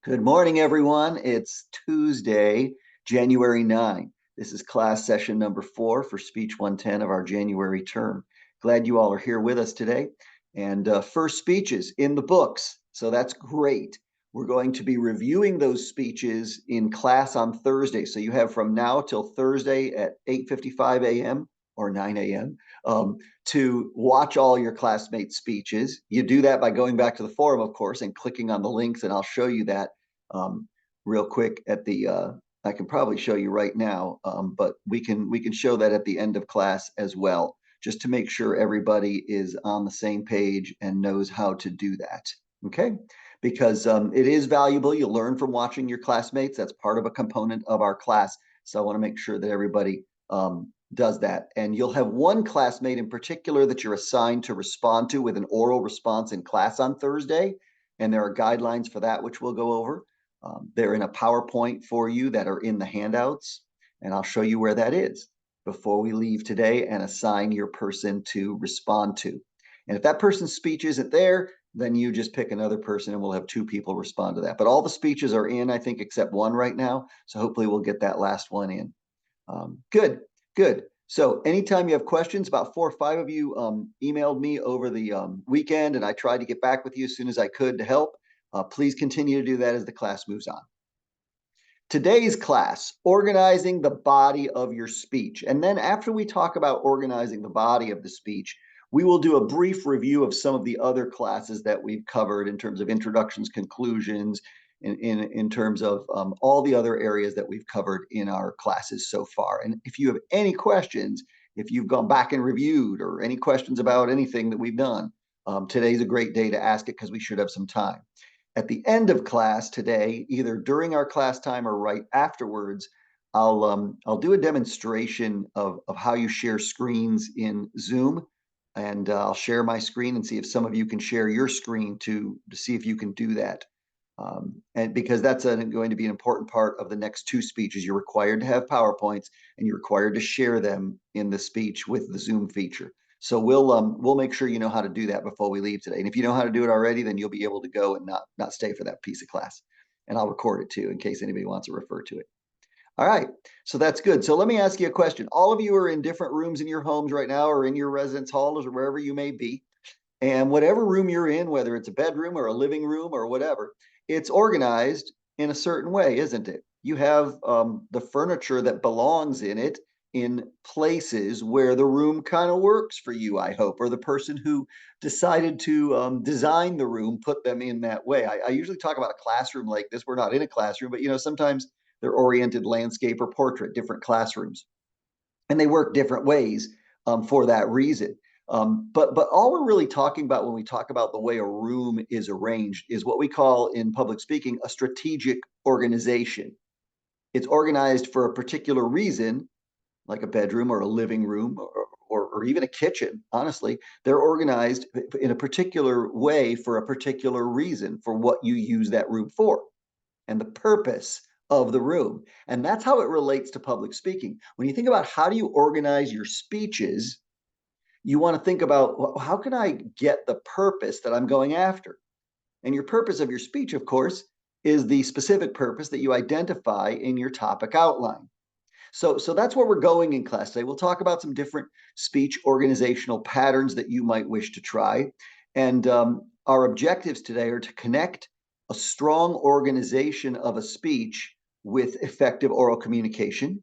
Good morning, everyone. It's Tuesday, January 9. This is class session number 4 for Speech 110 of our January term. Glad you all are here with us today. And first speeches in the books, so that's great. We're going to be reviewing those speeches in class on Thursday. So you have from now till Thursday at 8:55 a.m. or 9 a.m. To watch all your classmates' speeches. You do that by going back to the forum, of course, and clicking on the links, and I'll show you that real quick at the I can probably show you right now, but we can show that at the end of class as well, just to make sure everybody is on the same page and knows how to do that. Okay, because it is valuable. You learn from watching your classmates. That's part of a component of our class. So I want to make sure that everybody does that. And you'll have one classmate in particular that you're assigned to respond to with an oral response in class on Thursday. And there are guidelines for that, which we'll go over. They're in a PowerPoint for you that are in the handouts, and I'll show you where that is before we leave today and assign your person to respond to. And if that person's speech isn't there, then you just pick another person and we'll have 2 people respond to that. But all the speeches are in, I think, except one right now. So hopefully we'll get that last one in. Good. So anytime you have questions, about 4 or 5 of you emailed me over the weekend, and I tried to get back with you as soon as I could to help. Please continue to do that as the class moves on. Today's class, organizing the body of your speech. And then after we talk about organizing the body of the speech, we will do a brief review of some of the other classes that we've covered in terms of introductions, conclusions, in terms of all the other areas that we've covered in our classes so far. And if you have any questions, if you've gone back and reviewed or any questions about anything that we've done, today's a great day to ask it because we should have some time. At the end of class today, either during our class time or right afterwards, I'll do a demonstration of how you share screens in Zoom, and I'll share my screen and see if some of you can share your screen to see if you can do that. And because that's going to be an important part of the next 2 speeches. You're required to have PowerPoints and you're required to share them in the speech with the Zoom feature. So we'll make sure you know how to do that before we leave today. And if you know how to do it already, then you'll be able to go and not stay for that piece of class. And I'll record it too in case anybody wants to refer to it. All right, so that's good. So let me ask you a question. All of you are in different rooms in your homes right now or in your residence halls or wherever you may be. And whatever room you're in, whether it's a bedroom or a living room or whatever, it's organized in a certain way, isn't it? You have the furniture that belongs in it in places where the room kind of works for you, I hope, or the person who decided to design the room put them in that way. I usually talk about a classroom like this. We're not in a classroom, but sometimes they're oriented landscape or portrait, different classrooms, and they work different ways for that reason. But all we're really talking about when we talk about the way a room is arranged is what we call in public speaking a strategic organization. It's organized for a particular reason, like a bedroom or a living room or even a kitchen. Honestly, they're organized in a particular way for a particular reason for what you use that room for and the purpose of the room. And that's how it relates to public speaking. When you think about how do you organize your speeches, you want to think about, well, how can I get the purpose that I'm going after? And your purpose of your speech, of course, is the specific purpose that you identify in your topic outline. So that's where we're going in class today. We'll talk about some different speech organizational patterns that you might wish to try. And our objectives today are to connect a strong organization of a speech with effective oral communication.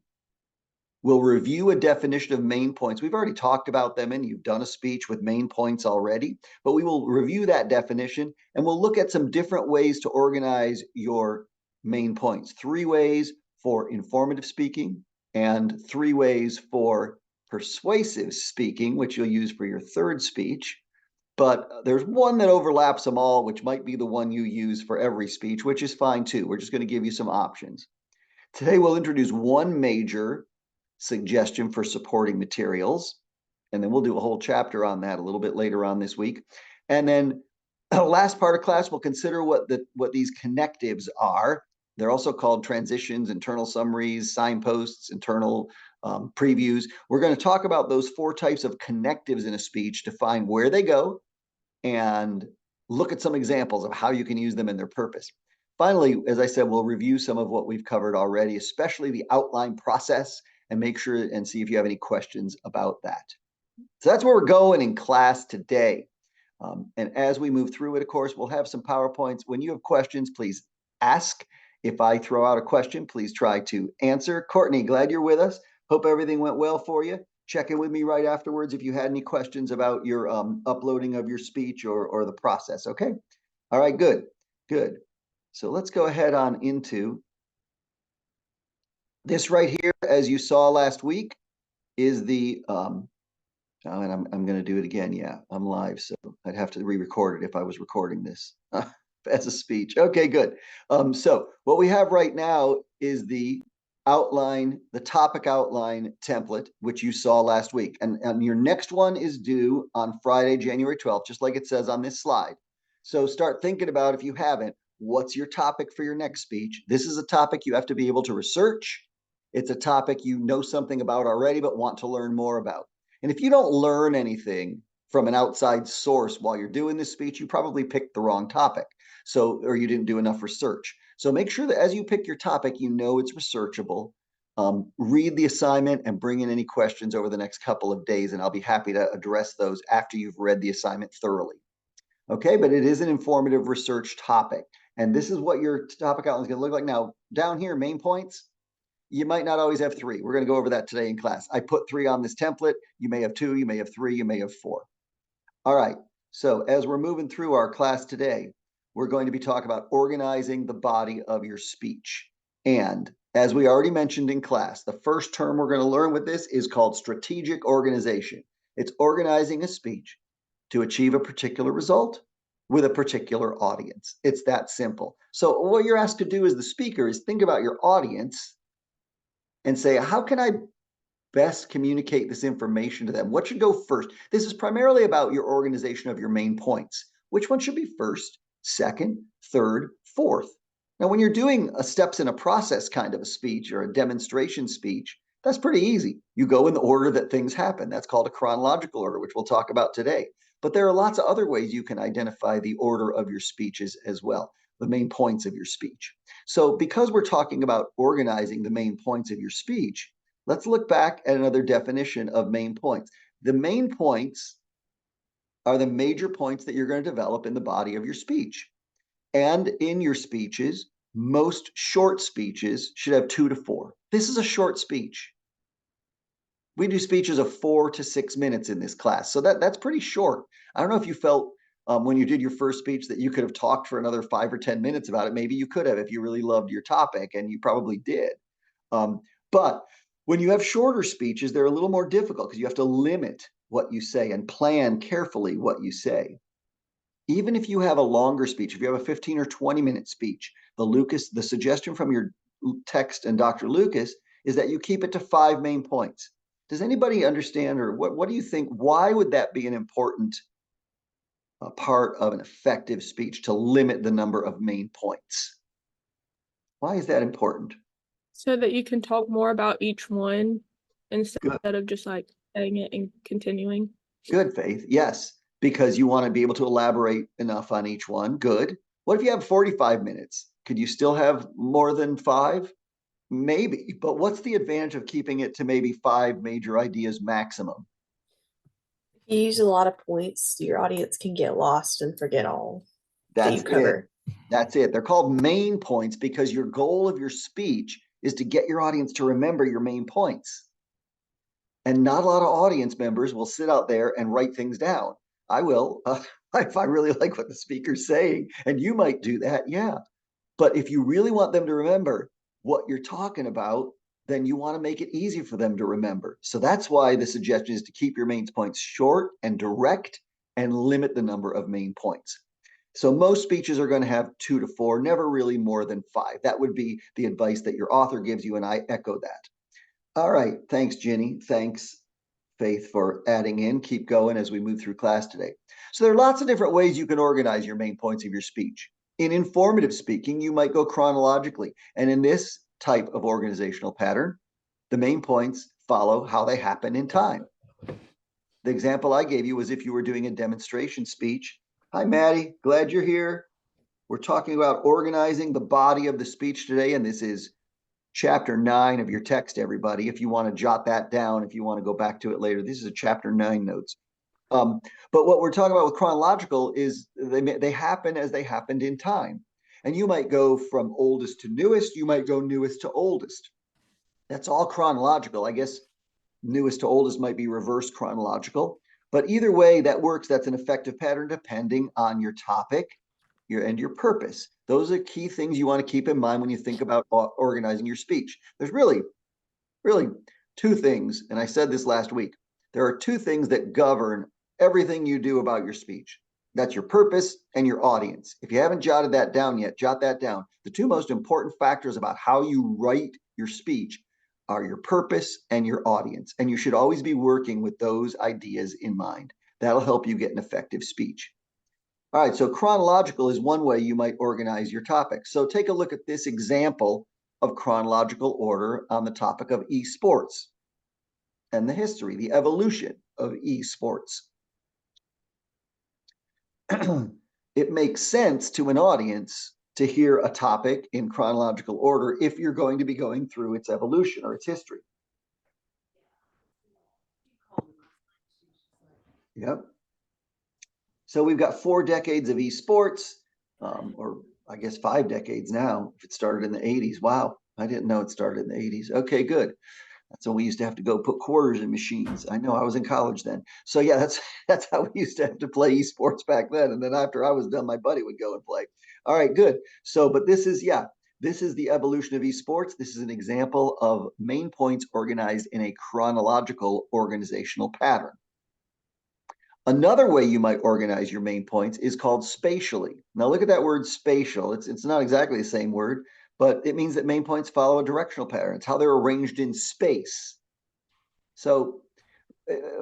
We'll review a definition of main points. We've already talked about them, and you've done a speech with main points already, but we will review that definition, and we'll look at some different ways to organize your main points. 3 ways for informative speaking and 3 ways for persuasive speaking, which you'll use for your 3rd speech. But there's one that overlaps them all, which might be the one you use for every speech, which is fine too. We're just going to give you some options. Today, we'll introduce one major suggestion for supporting materials, and then we'll do a whole chapter on that a little bit later on this week. And then the last part of class, we'll consider what these connectives are. They're also called transitions, internal summaries, signposts, internal previews. We're going to talk about those 4 types of connectives in a speech to find where they go and look at some examples of how you can use them in their purpose. finally, as I said, we'll review some of what we've covered already, especially the outline process, and make sure and see if you have any questions about that. So that's where we're going in class today. And as we move through it, of course, we'll have some PowerPoints. When you have questions, please ask. If I throw out a question, please try to answer. Courtney, glad you're with us. Hope everything went well for you. Check in with me right afterwards if you had any questions about your uploading of your speech or the process, okay? All right, good, good. So let's go ahead on into this right here. As you saw last week, is the oh, and I'm going to do it again. Yeah, I'm live, so I'd have to re-record it if I was recording this as a speech. Okay, good. So what we have right now is the outline, the topic outline template, which you saw last week. And your next one is due on Friday, January 12th, just like it says on this slide. So start thinking about, if you haven't, what's your topic for your next speech? This is a topic you have to be able to research. It's a topic you know something about already, but want to learn more about. And if you don't learn anything from an outside source while you're doing this speech, you probably picked the wrong topic. So, or you didn't do enough research. So make sure that as you pick your topic, you know it's researchable. Read the assignment and bring in any questions over the next couple of days, and I'll be happy to address those after you've read the assignment thoroughly. Okay, but it is an informative research topic. And this is what your topic outline is going to look like. Now, down here, main points, you might not always have 3. We're going to go over that today in class. I put 3 on this template. You may have 2, you may have 3, you may have 4. All right, so as we're moving through our class today, we're going to be talking about organizing the body of your speech. And as we already mentioned in class, the first term we're going to learn with this is called strategic organization. It's organizing a speech to achieve a particular result with a particular audience. It's that simple. So what you're asked to do as the speaker is think about your audience and say, how can I best communicate this information to them? What should go first? This is primarily about your organization of your main points. Which one should be first, second, third, fourth? Now, when you're doing a steps in a process kind of a speech or a demonstration speech, that's pretty easy. You go in the order that things happen. That's called a chronological order, which we'll talk about today. But there are lots of other ways you can identify the order of your speeches as well, the main points of your speech. So because we're talking about organizing the main points of your speech, let's look back at another definition of main points. The main points are the major points that you're going to develop in the body of your speech. And in your speeches, most short speeches should have 2 to 4. This is a short speech. We do speeches of 4 to 6 minutes in this class. So that's pretty short. I don't know if you felt when you did your first speech that you could have talked for another 5 or 10 minutes about it. Maybe you could have if you really loved your topic, and you probably did. But when you have shorter speeches, they're a little more difficult because you have to limit what you say and plan carefully what you say. Even if you have a longer speech, if you have a 15 or 20-minute speech, the suggestion from your text and Dr. Lucas is that you keep it to 5 main points. Does anybody understand, or what do you think? Why would that be an important part of an effective speech, to limit the number of main points? Why is that important? So that you can talk more about each one instead of just like saying it and continuing. Good, Faith. Yes, because you want to be able to elaborate enough on each one. Good. What if you have 45 minutes? Could you still have more than 5? Maybe, but what's the advantage of keeping it to maybe 5 major ideas maximum? If you use a lot of points, your audience can get lost and forget all that you That's cover. That's it. They're called main points because your goal of your speech is to get your audience to remember your main points. And not a lot of audience members will sit out there and write things down. I will, if I really like what the speaker's saying, and you might do that, yeah. But if you really want them to remember what you're talking about, then you want to make it easy for them to remember. So that's why the suggestion is to keep your main points short and direct and limit the number of main points. So most speeches are going to have 2 to 4, never really more than 5. That would be the advice that your author gives you, and I echo that. All right. Thanks, Ginny. Thanks, Faith, for adding in. Keep going as we move through class today. So there are lots of different ways you can organize your main points of your speech. In informative speaking, you might go chronologically. And in this type of organizational pattern, the main points follow how they happen in time. The example I gave you was if you were doing a demonstration speech. Hi, Maddie. Glad you're here. We're talking about organizing the body of the speech today, and this is chapter 9 of your text, everybody. If you want to jot that down, if you want to go back to it later, this is a chapter 9 notes. But what we're talking about with chronological is they happen as they happened in time. And you might go from oldest to newest, you might go newest to oldest. That's all chronological. I guess newest to oldest might be reverse chronological. But either way, that works. That's an effective pattern depending on your topic and your purpose. Those are key things you want to keep in mind when you think about organizing your speech. There's really two things, and I said this last week. There are two things that govern everything you do about your speech. That's your purpose and your audience. If you haven't jotted that down yet, jot that down. The two most important factors about how you write your speech are your purpose and your audience. And you should always be working with those ideas in mind. That'll help you get an effective speech. All right, so chronological is one way you might organize your topic. So take a look at this example of chronological order on the topic of esports and the history, the evolution of esports. It makes sense to an audience to hear a topic in chronological order if you're going to be going through its evolution or its history. Yep. So we've got 4 decades of esports, or I guess 5 decades now, if it started in the 80s. Wow, I didn't know it started in the 80s. Okay, good. That's when we used to have to go put quarters in machines. I know, I was in college then. So yeah, that's how we used to have to play esports back then. And then after I was done, my buddy would go and play. All right, good. So, but this is the evolution of esports. This is an example of main points organized in a chronological organizational pattern. Another way you might organize your main points is called spatially. Now look at that word spatial. It's not exactly the same word, but it means that main points follow a directional pattern. It's how they're arranged in space. So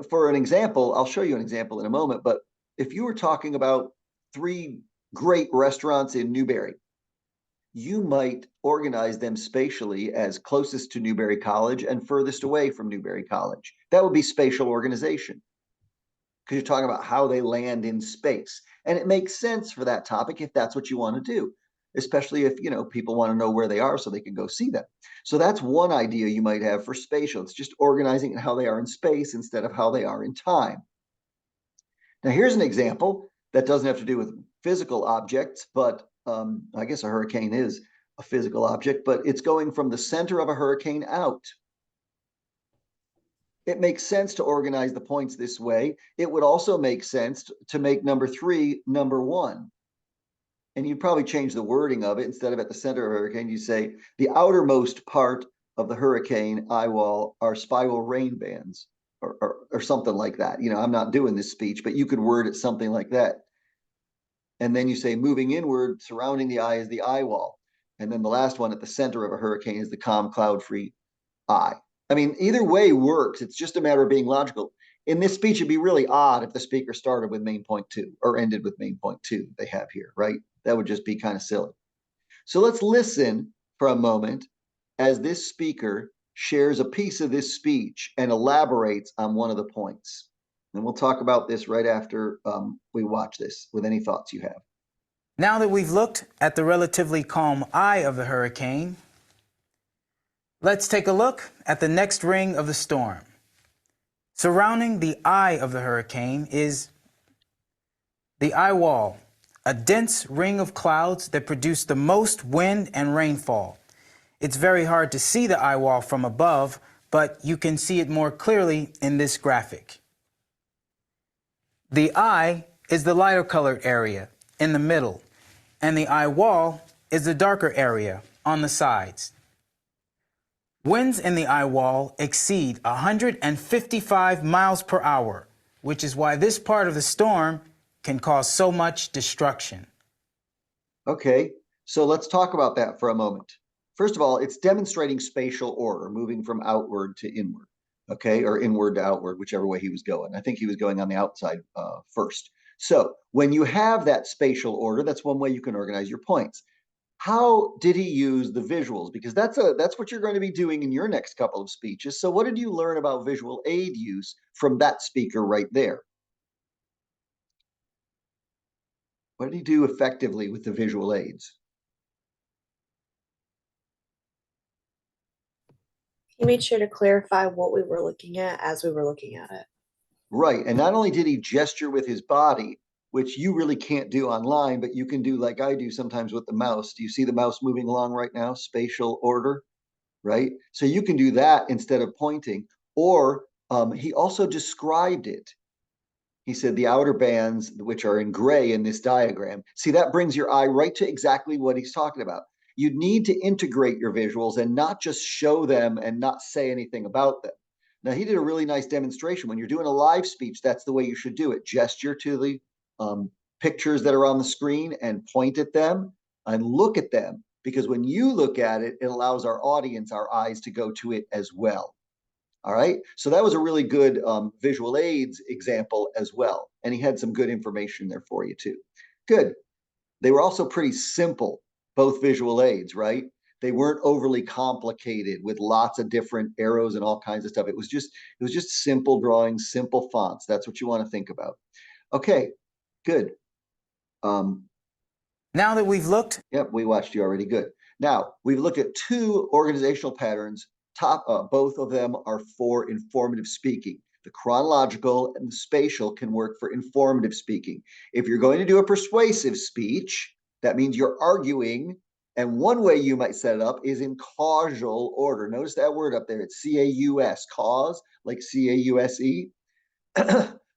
for an example, I'll show you an example in a moment, but if you were talking about 3 great restaurants in Newberry, you might organize them spatially as closest to Newberry College and furthest away from Newberry College. That would be spatial organization, because you're talking about how they land in space. And it makes sense for that topic if that's what you want to do, especially if, people want to know where they are so they can go see them. So that's one idea you might have for spatial. It's just organizing how they are in space instead of how they are in time. Now, here's an example that doesn't have to do with physical objects, but I guess a hurricane is a physical object, but it's going from the center of a hurricane out. It makes sense to organize the points this way. It would also make sense to make number 3 number 1. And you'd probably change the wording of it. Instead of at the center of a hurricane, you say the outermost part of the hurricane eye wall are spiral rain bands, or something like that. I'm not doing this speech, but you could word it something like that. And then you say moving inward, surrounding the eye is the eye wall. And then the last one at the center of a hurricane is the calm, cloud-free eye. I mean, either way works. It's just a matter of being logical. In this speech, it'd be really odd if the speaker started with main point 2 or ended with main point 2 they have here, right? That would just be kind of silly. So let's listen for a moment as this speaker shares a piece of this speech and elaborates on one of the points. And we'll talk about this right after we watch this with any thoughts you have. Now that we've looked at the relatively calm eye of the hurricane, let's take a look at the next ring of the storm. Surrounding the eye of the hurricane is the eye wall, a dense ring of clouds that produce the most wind and rainfall. It's very hard to see the eye wall from above, but you can see it more clearly in this graphic. The eye is the lighter colored area in the middle, and the eye wall is the darker area on the sides. Winds in the eye wall exceed 155 miles per hour, which is why this part of the storm can cause so much destruction. Okay, so let's talk about that for a moment. First of all, it's demonstrating spatial order, moving from outward to inward, okay, or inward to outward, whichever way he was going. I think he was going on the outside first. So when you have that spatial order, that's one way you can organize your points. How did he use the visuals? Because that's what you're going to be doing in your next couple of speeches. So what did you learn about visual aid use from that speaker right there? What did he do effectively with the visual aids? He made sure to clarify what we were looking at as we were looking at it. Right. And not only did he gesture with his body, which you really can't do online, but you can do like I do sometimes with the mouse. Do you see the mouse moving along right now? Spatial order, right? So you can do that instead of pointing. Or he also described it. He said the outer bands, which are in gray in this diagram, see, that brings your eye right to exactly what he's talking about. You need to integrate your visuals and not just show them and not say anything about them. Now, he did a really nice demonstration. When you're doing a live speech, that's the way you should do it. Gesture to the pictures that are on the screen and point at them and look at them, because when you look at it, it allows our audience, our eyes, to go to it as well. All right. So that was a really good visual aids example as well. And he had some good information there for you too. Good. They were also pretty simple, both visual aids, right? They weren't overly complicated with lots of different arrows and all kinds of stuff. It was just simple drawings, simple fonts. That's what you want to think about. Okay, good. Now that we've looked. Yep, we watched you already. Good. Now we've looked at two organizational patterns. Both of them are for informative speaking. The chronological and the spatial can work for informative speaking. If you're going to do a persuasive speech, that means you're arguing. And one way you might set it up is in causal order. Notice that word up there. It's C-A-U-S, cause, like C-A-U-S-E.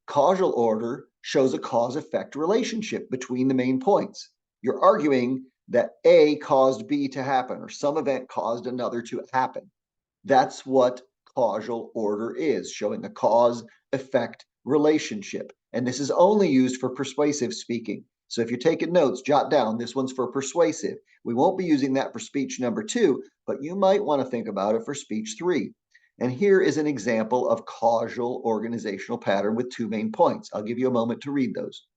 Causal order shows a cause-effect relationship between the main points. You're arguing that A caused B to happen, or some event caused another to happen. That's what causal order is, showing a cause-effect relationship. And this is only used for persuasive speaking. So if you're taking notes, jot down, this one's for persuasive. We won't be using that for speech number 2, but you might want to think about it for speech 3. And here is an example of causal organizational pattern with two main points. I'll give you a moment to read those.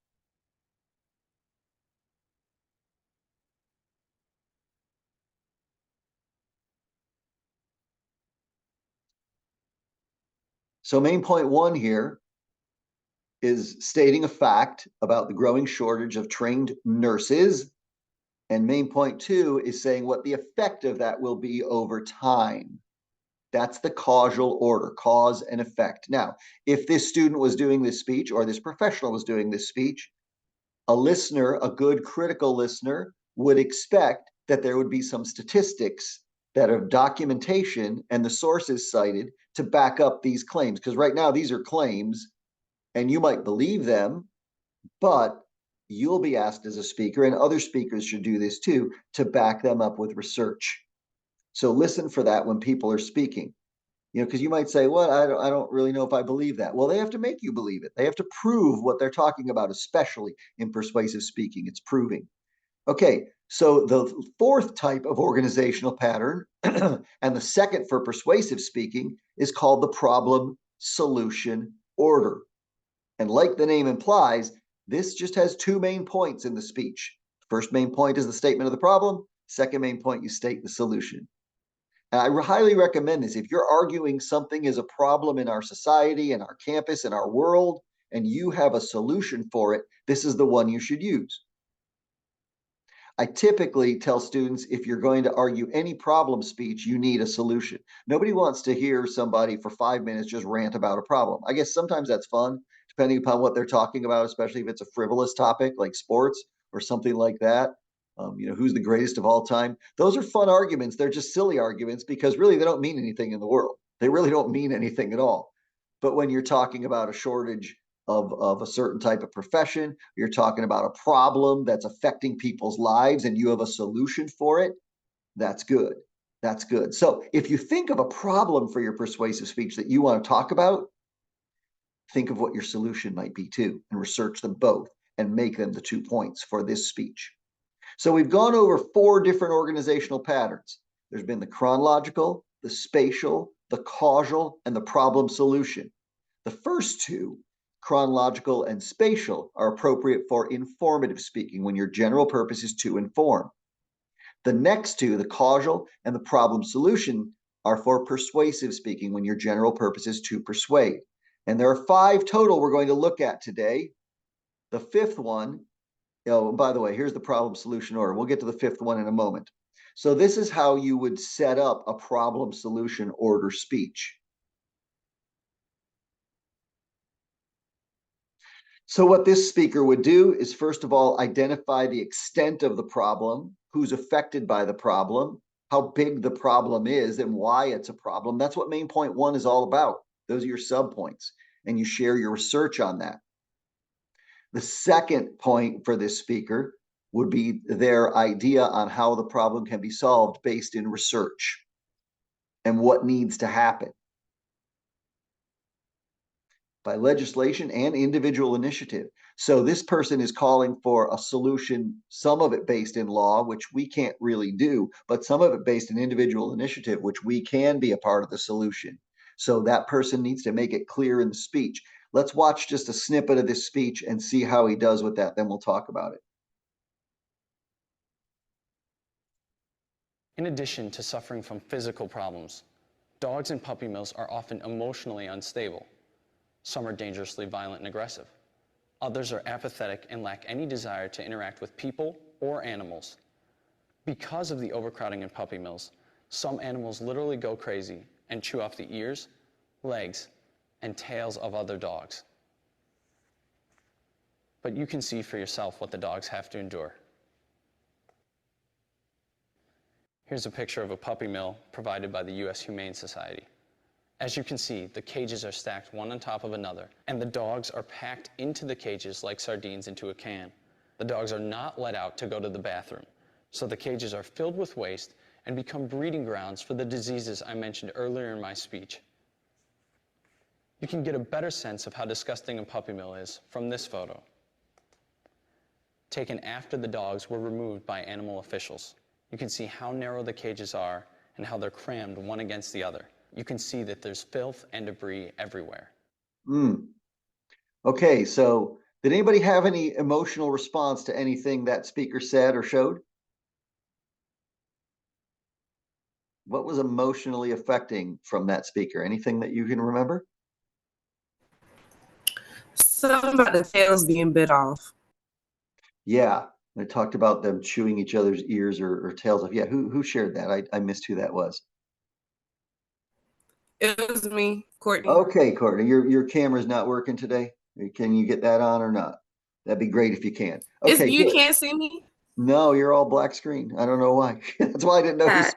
So main point 1 here is stating a fact about the growing shortage of trained nurses. And main point 2 is saying what the effect of that will be over time. That's the causal order, cause and effect. Now, if this student was doing this speech, or this professional was doing this speech, a listener, a good critical listener, would expect that there would be some statistics that are documentation and the sources cited to back up these claims. Because right now these are claims and you might believe them, but you'll be asked as a speaker, and other speakers should do this too, to back them up with research. So listen for that when people are speaking. Because you might say, well, I don't really know if I believe that. Well, they have to make you believe it. They have to prove what they're talking about, especially in persuasive speaking. It's proving. Okay, so the fourth type of organizational pattern, and the second for persuasive speaking, is called the problem-solution order. And like the name implies, this just has two main points in the speech. First main point is the statement of the problem. Second main point, you state the solution. And I highly recommend this. If you're arguing something is a problem in our society, in our campus, in our world, and you have a solution for it, this is the one you should use. I typically tell students, if you're going to argue any problem speech, you need a solution. Nobody wants to hear somebody for 5 minutes just rant about a problem. I guess sometimes that's fun, depending upon what they're talking about, especially if it's a frivolous topic like sports or something like that. Who's the greatest of all time? Those are fun arguments. They're just silly arguments because really they don't mean anything in the world. They really don't mean anything at all. But when you're talking about a shortage of a certain type of profession, you're talking about a problem that's affecting people's lives and you have a solution for it, that's good. That's good. So if you think of a problem for your persuasive speech that you want to talk about, think of what your solution might be too, and research them both and make them the 2 points for this speech. So we've gone over 4 different organizational patterns. There's been the chronological, the spatial, the causal, and the problem solution. The first 2, chronological and spatial, are appropriate for informative speaking when your general purpose is to inform. The next 2, the causal and the problem solution, are for persuasive speaking when your general purpose is to persuade. And there are 5 total we're going to look at today. The 5th one Oh, by the way, here's the problem solution order. We'll get to the fifth one in a moment. So this is how you would set up a problem solution order speech. So what this speaker would do is, first of all, identify the extent of the problem, who's affected by the problem, how big the problem is, and why it's a problem. That's what main point one is all about. Those are your subpoints, and you share your research on that. The second point for this speaker would be their idea on how the problem can be solved based in research and what needs to happen by legislation and individual initiative. So this person is calling for a solution, some of it based in law, which we can't really do, but some of it based in individual initiative, which we can be a part of the solution. So that person needs to make it clear in the speech. Let's watch just a snippet of this speech and see how he does with that. Then we'll talk about it. In addition to suffering from physical problems, dogs in puppy mills are often emotionally unstable. Some are dangerously violent and aggressive. Others are apathetic and lack any desire to interact with people or animals. Because of the overcrowding in puppy mills, some animals literally go crazy and chew off the ears, legs, and tails of other dogs. But you can see for yourself what the dogs have to endure. Here's a picture of a puppy mill provided by the U.S. Humane Society. As you can see, the cages are stacked one on top of another, and the dogs are packed into the cages like sardines into a can. The dogs are not let out to go to the bathroom, so the cages are filled with waste and become breeding grounds for the diseases I mentioned earlier in my speech. You can get a better sense of how disgusting a puppy mill is from this photo, taken after the dogs were removed by animal officials. You can see how narrow the cages are and how they're crammed one against the other. You can see that there's filth and debris everywhere. Okay, so did anybody have any emotional response to anything that speaker said or showed? What was emotionally affecting from that speaker? Anything that you can remember? Something about the tails being bit off. Yeah, they talked about them chewing each other's ears or tails off. Yeah, who shared that? I missed who that was. It was me, Courtney. Okay, Courtney, your camera's not working today. Can you get that on or not? That'd be great if you can. Okay, You good. can't see me? No, you're all black screen. I don't know why. That's why I didn't know who said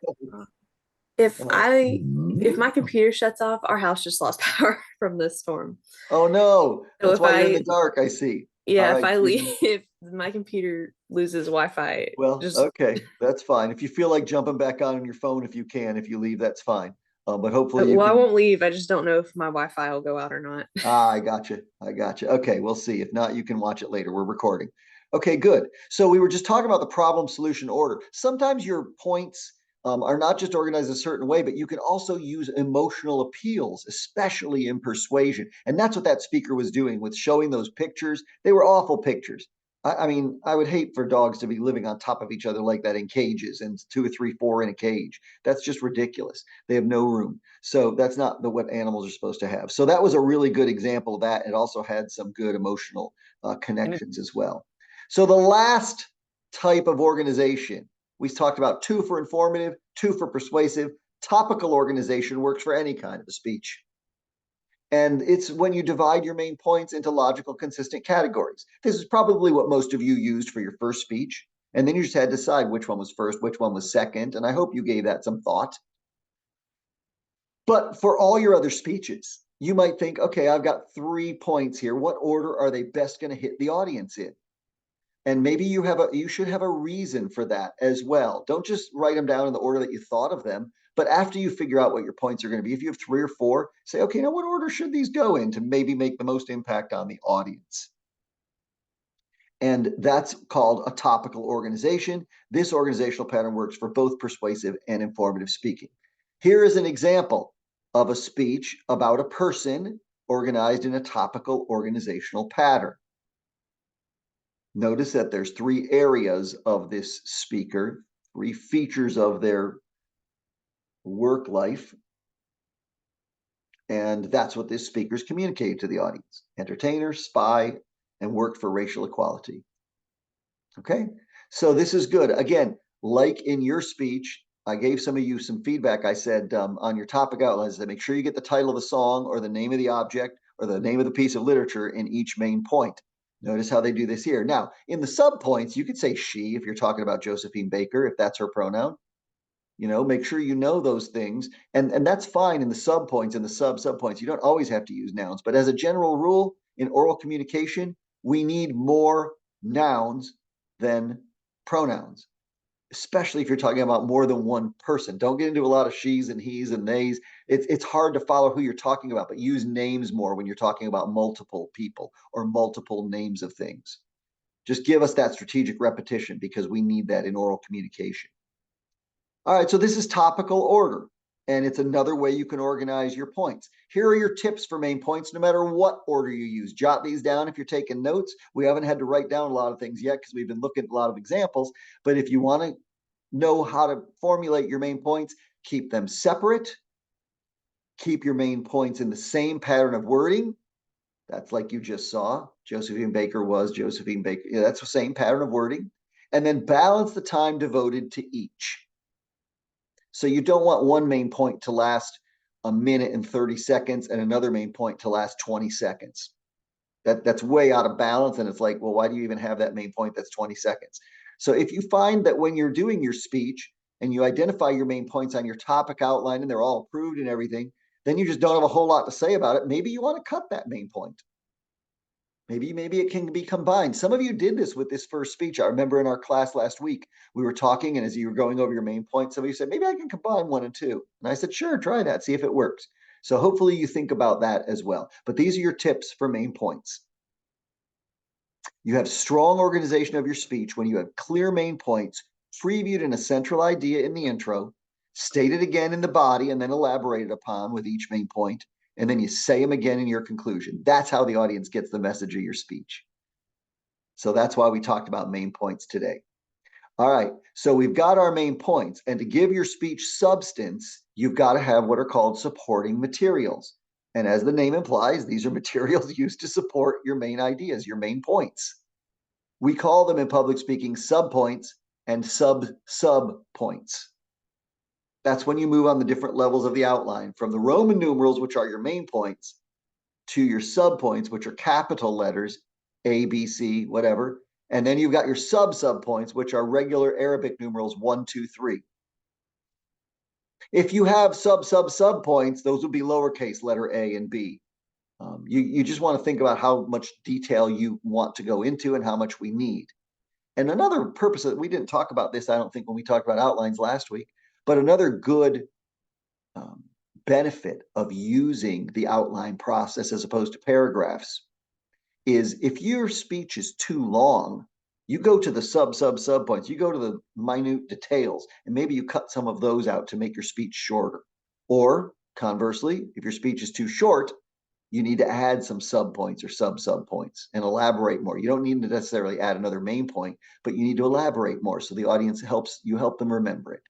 it. If my computer shuts off, our house just lost power from this storm. Oh no, So that's if why you're in I- the dark, I see. Yeah, All if right, I leave, Susan. if my computer loses Wi-Fi, Well, just okay, that's fine. If you feel like jumping back on your phone, if you can, if you leave, that's fine. But hopefully you well, I can. won't leave. I just don't know if my Wi-Fi will go out or not. I got you. I got you. Okay, we'll see. If not, you can watch it later. We're recording. Okay, good. So we were just talking about the problem solution order. Sometimes your points are not just organized a certain way, but you can also use emotional appeals, especially in persuasion. And that's what that speaker was doing with showing those pictures. They were awful pictures. I mean, I would hate for dogs to be living on top of each other like that in cages and 2 or 3, 4 in a cage. That's just ridiculous. They have no room. So that's not what animals are supposed to have. So that was a really good example of that. It also had some good emotional connections as well. So the last type of organization, we talked about 2 for informative, 2 for persuasive. Topical organization works for any kind of a speech. And it's when you divide your main points into logical, consistent categories. This is probably what most of you used for your first speech. And then you just had to decide which one was first, which one was second. And I hope you gave that some thought. But for all your other speeches, you might think, okay, I've got 3 points here. What order are they best going to hit the audience in? And maybe you should have a reason for that as well. Don't just write them down in the order that you thought of them. But after you figure out what your points are going to be, if you have 3 or 4, say, okay, now what order should these go in to maybe make the most impact on the audience? And that's called a topical organization. This organizational pattern works for both persuasive and informative speaking. Here is an example of a speech about a person organized in a topical organizational pattern. Notice that there's 3 areas of this speaker, 3 features of their work life. And that's what this speaker is communicating to the audience: entertainer, spy, and work for racial equality. Okay, so this is good. Again, like in your speech, I gave some of you some feedback. I said on your topic outlines that make sure you get the title of the song or the name of the object or the name of the piece of literature in each main point. Notice how they do this here. Now, in the subpoints, you could say she if you're talking about Josephine Baker, if that's her pronoun. You know, make sure you know those things. And that's fine in the subpoints and the subpoints. You don't always have to use nouns. But as a general rule, in oral communication, we need more nouns than pronouns, especially if you're talking about more than one person. Don't get into a lot of she's and he's and they's. It's hard to follow who you're talking about, but use names more when you're talking about multiple people or multiple names of things. Just give us that strategic repetition because we need that in oral communication. All right, so this is topical order, and it's another way you can organize your points. Here are your tips for main points, no matter what order you use. Jot these down if you're taking notes. We haven't had to write down a lot of things yet because we've been looking at a lot of examples, but if you want to know how to formulate your main points, keep them separate. Keep your main points in the same pattern of wording. That's like you just saw. Josephine Baker was Josephine Baker. Yeah, that's the same pattern of wording. And then balance the time devoted to each. So you don't want one main point to last a minute and 30 seconds and another main point to last 20 seconds. That's way out of balance. And it's like, well, why do you even have that main point that's 20 seconds? So if you find that when you're doing your speech and you identify your main points on your topic outline and they're all approved and everything, then you just don't have a whole lot to say about it. Maybe you want to cut that main point. Maybe it can be combined. Some of you did this with this first speech. I remember in our class last week, we were talking, and as you were going over your main points, some of you said, maybe I can combine 1 and 2. And I said, sure, try that, see if it works. So hopefully you think about that as well. But these are your tips for main points. You have strong organization of your speech when you have clear main points, previewed in a central idea in the intro, stated again in the body, and then elaborated upon with each main point. And then you say them again in your conclusion. That's how the audience gets the message of your speech. So that's why we talked about main points today. All right, so we've got our main points. And to give your speech substance, you've got to have what are called supporting materials. And as the name implies, these are materials used to support your main ideas, your main points. We call them in public speaking subpoints and sub-points. That's when you move on the different levels of the outline from the Roman numerals, which are your main points, to your subpoints, which are capital letters, A, B, C, whatever. And then you've got your sub-points, which are regular Arabic numerals 1, 2, 3. If you have sub-points, those would be lowercase letter A and B. You just want to think about how much detail you want to go into and how much we need. And another purpose that we didn't talk about this, I don't think, when we talked about outlines last week, but another good benefit of using the outline process as opposed to paragraphs is if your speech is too long, you go to the sub-points, you go to the minute details, and maybe you cut some of those out to make your speech shorter. Or conversely, if your speech is too short, you need to add some subpoints or sub-points and elaborate more. You don't need to necessarily add another main point, but you need to elaborate more so the audience help them remember it.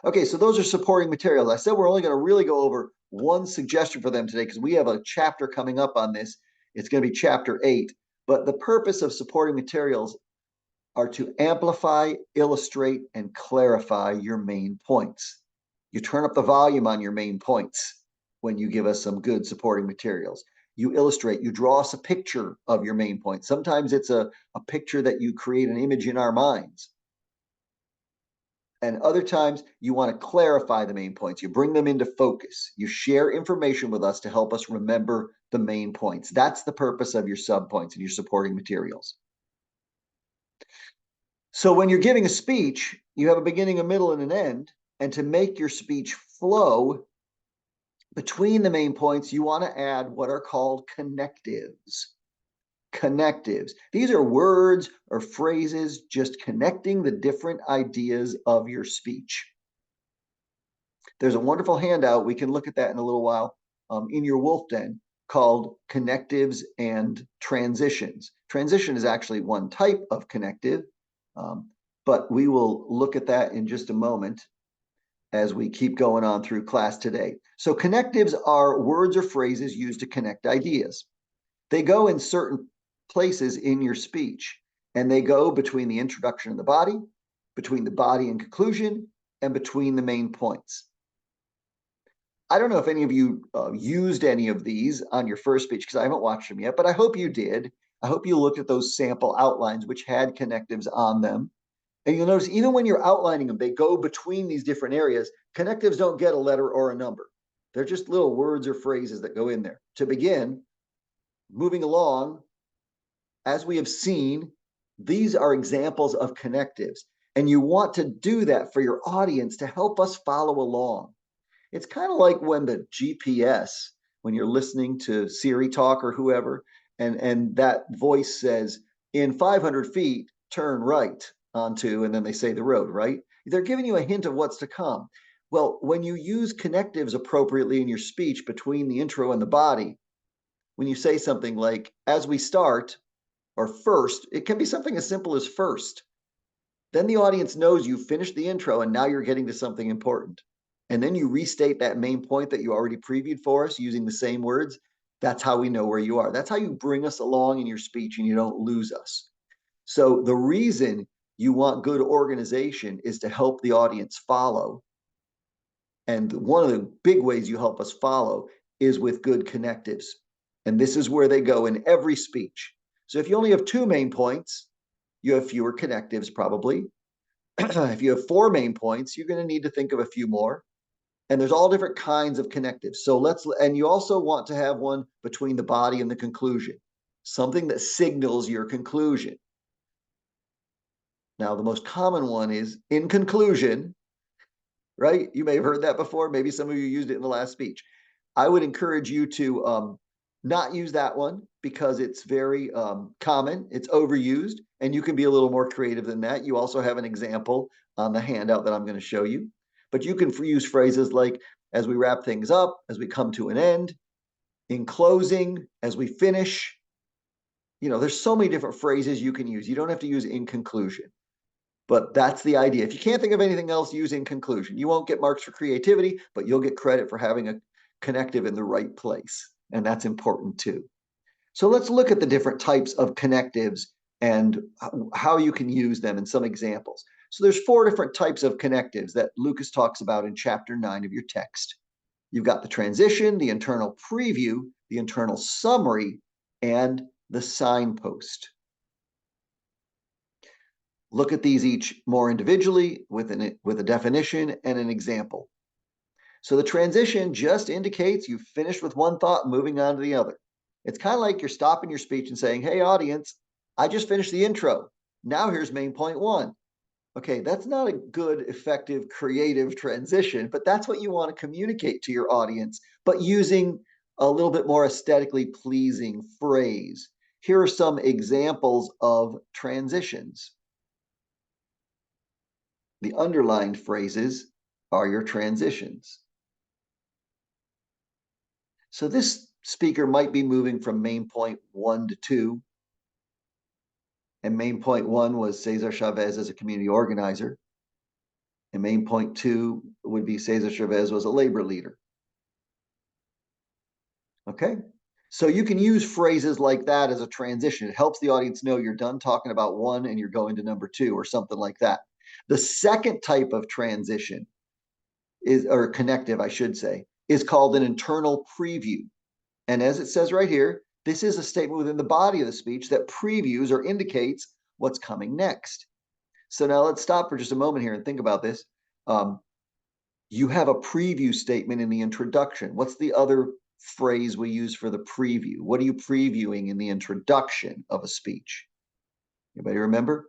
Okay, so those are supporting materials. I said we're only going to really go over one suggestion for them today because we have a chapter coming up on this. It's going to be chapter 8. But the purpose of supporting materials are to amplify, illustrate, and clarify your main points. You turn up the volume on your main points when you give us some good supporting materials. You illustrate, you draw us a picture of your main points. Sometimes it's a picture that you create an image in our minds. And other times you want to clarify the main points. You bring them into focus. You share information with us to help us remember the main points. That's the purpose of your subpoints and your supporting materials. So when you're giving a speech, you have a beginning, a middle, and an end. And to make your speech flow between the main points, you want to add what are called connectives. Connectives. These are words or phrases just connecting the different ideas of your speech. There's a wonderful handout. We can look at that in a little while in your Wolf Den called Connectives and Transitions. Transition is actually one type of connective, but we will look at that in just a moment as we keep going on through class today. So connectives are words or phrases used to connect ideas. They go in certain places in your speech. And they go between the introduction and the body, between the body and conclusion, and between the main points. I don't know if any of you used any of these on your first speech because I haven't watched them yet, but I hope you did. I hope you looked at those sample outlines which had connectives on them. And you'll notice even when you're outlining them, they go between these different areas. Connectives don't get a letter or a number. They're just little words or phrases that go in there. To begin, moving along, as we have seen, these are examples of connectives. And you want to do that for your audience to help us follow along. It's kind of like when the GPS, when you're listening to Siri talk or whoever, and that voice says, in 500 feet, turn right onto, and then they say the road, right? They're giving you a hint of what's to come. Well, when you use connectives appropriately in your speech between the intro and the body, when you say something like, as we start, or first, it can be something as simple as first. Then the audience knows you finished the intro and now you're getting to something important. And then you restate that main point that you already previewed for us using the same words. That's how we know where you are. That's how you bring us along in your speech and you don't lose us. So the reason you want good organization is to help the audience follow. And one of the big ways you help us follow is with good connectives. And this is where they go in every speech. So if you only have 2 main points, you have fewer connectives probably. If you have 4 main points, you're going to need to think of a few more. And there's all different kinds of connectives. So and you also want to have one between the body and the conclusion, something that signals your conclusion. Now, the most common one is in conclusion, right? You may have heard that before. Maybe some of you used it in the last speech. I would encourage you to not use that one because it's very common. It's overused, and you can be a little more creative than that. You also have an example on the handout that I'm going to show you. But you can use phrases like, as we wrap things up, as we come to an end, in closing, as we finish. You know, there's so many different phrases you can use. You don't have to use in conclusion. But that's the idea. If you can't think of anything else, use in conclusion. You won't get marks for creativity, but you'll get credit for having a connective in the right place. And that's important too. So let's look at the different types of connectives and how you can use them in some examples. So there's 4 different types of connectives that Lucas talks about in chapter 9 of your text. You've got the transition, the internal preview, the internal summary, and the signpost. Look at these each more individually with a definition and an example. So the transition just indicates you've finished with one thought and moving on to the other. It's kind of like you're stopping your speech and saying, hey, audience, I just finished the intro. Now here's main point 1. Okay, that's not a good, effective, creative transition, but that's what you want to communicate to your audience, but using a little bit more aesthetically pleasing phrase. Here are some examples of transitions. The underlined phrases are your transitions. So this speaker might be moving from main point 1 to 2. And main point 1 was Cesar Chavez as a community organizer. And main point 2 would be Cesar Chavez was a labor leader. Okay, so you can use phrases like that as a transition. It helps the audience know you're done talking about 1 and you're going to number 2 or something like that. The second type of transition is, or connective, I should say, is called an internal preview. And as it says right here, this is a statement within the body of the speech that previews or indicates what's coming next. So now let's stop for just a moment here and think about this. You have a preview statement in the introduction. What's the other phrase we use for the preview? What are you previewing in the introduction of a speech? Anybody remember?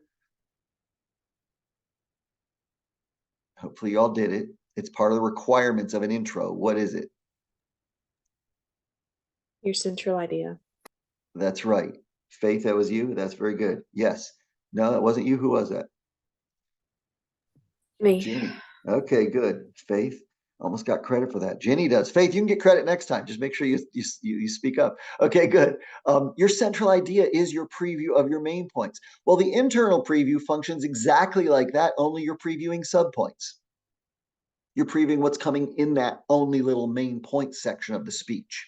Hopefully you all did it. It's part of the requirements of an intro. What is it? Your central idea. That's right. Faith, that was you? That's very good. Yes. No, that wasn't you. Who was that? Me. Jenny. Okay, good. Faith almost got credit for that. Jenny does. Faith, you can get credit next time. Just make sure you speak up. Okay, good. Your central idea is your preview of your main points. Well, the internal preview functions exactly like that, only you're previewing subpoints. You're previewing what's coming in that only little main point section of the speech.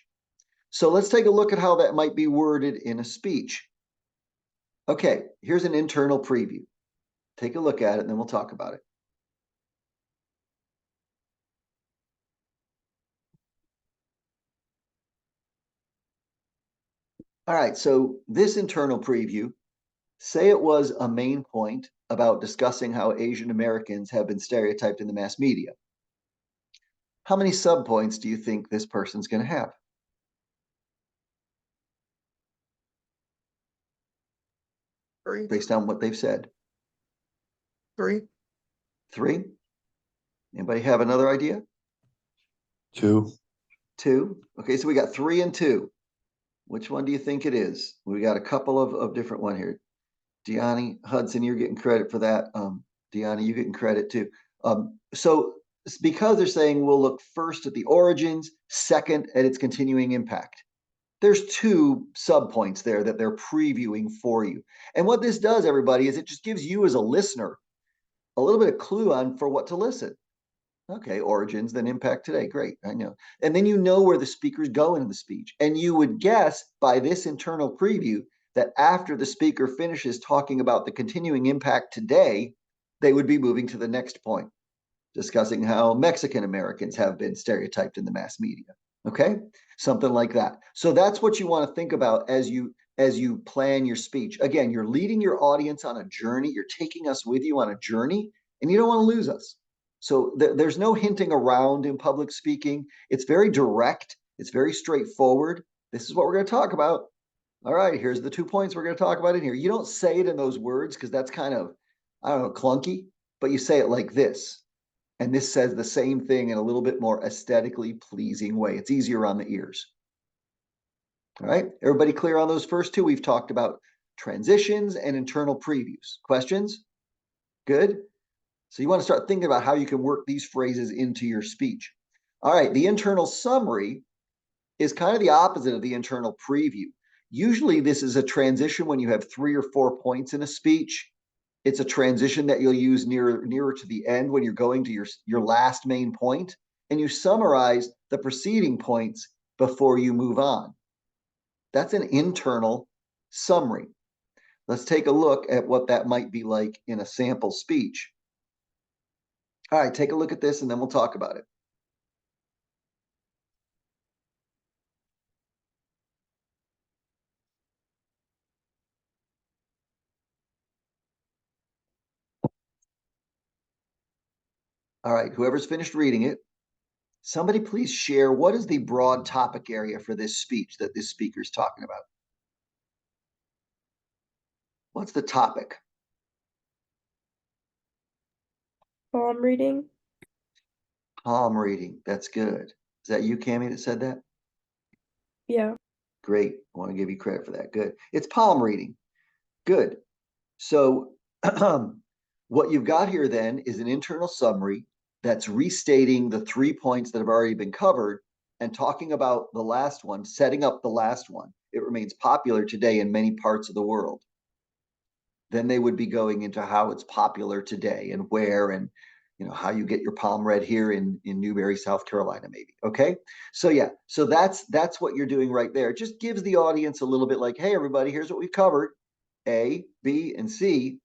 So let's take a look at how that might be worded in a speech. Okay, here's an internal preview. Take a look at it and then we'll talk about it. All right, so this internal preview, say it was a main point about discussing how Asian Americans have been stereotyped in the mass media. How many subpoints do you think this person's going to have? Three. Based on what they've said. Three. Three? Anybody have another idea? Two. Two? Okay, so we got 3 and 2. Which one do you think it is? We got a couple of different one here. Deani, Hudson, you're getting credit for that. Deani, you getting credit too. So because they're saying we'll look first at the origins, second at its continuing impact. There's 2 subpoints there that they're previewing for you. And what this does, everybody, is it just gives you as a listener a little bit of clue on for what to listen. Okay, origins, then impact today. Great, I know. And then you know where the speaker's going in the speech. And you would guess by this internal preview that after the speaker finishes talking about the continuing impact today, they would be moving to the next point, discussing how Mexican Americans have been stereotyped in the mass media. Okay, something like that. So that's what you want to think about as you plan your speech. Again, you're leading your audience on a journey. You're taking us with you on a journey, and you don't want to lose us. So there's no hinting around in public speaking. It's very direct. It's very straightforward. This is what we're going to talk about. All right, here's the 2 points we're going to talk about in here. You don't say it in those words because that's kind of, I don't know, clunky, but you say it like this. And this says the same thing in a little bit more aesthetically pleasing way. It's easier on the ears. All right, everybody clear on those first 2? We've talked about transitions and internal previews. Questions? Good. So you want to start thinking about how you can work these phrases into your speech. All right, the internal summary is kind of the opposite of the internal preview. Usually this is a transition when you have 3 or 4 points in a speech. It's a transition that you'll use nearer to the end when you're going to your last main point, and you summarize the preceding points before you move on. That's an internal summary. Let's take a look at what that might be like in a sample speech. All right, take a look at this and then we'll talk about it. All right, whoever's finished reading it, somebody please share what is the broad topic area for this speech that this speaker is talking about? What's the topic? Palm reading. Palm reading. That's good. Is that you, Cammie, that said that? Yeah. Great. I want to give you credit for that. Good. It's palm reading. Good. So what you've got here then is an internal summary that's restating the 3 points that have already been covered and talking about the last one, setting up the last one. It remains popular today in many parts of the world. Then they would be going into how it's popular today and where, and how you get your palm read here in Newberry, South Carolina, maybe. Okay, so yeah, so that's what you're doing right there. It just gives the audience a little bit like, hey, everybody, here's what we've covered: A, B, and C,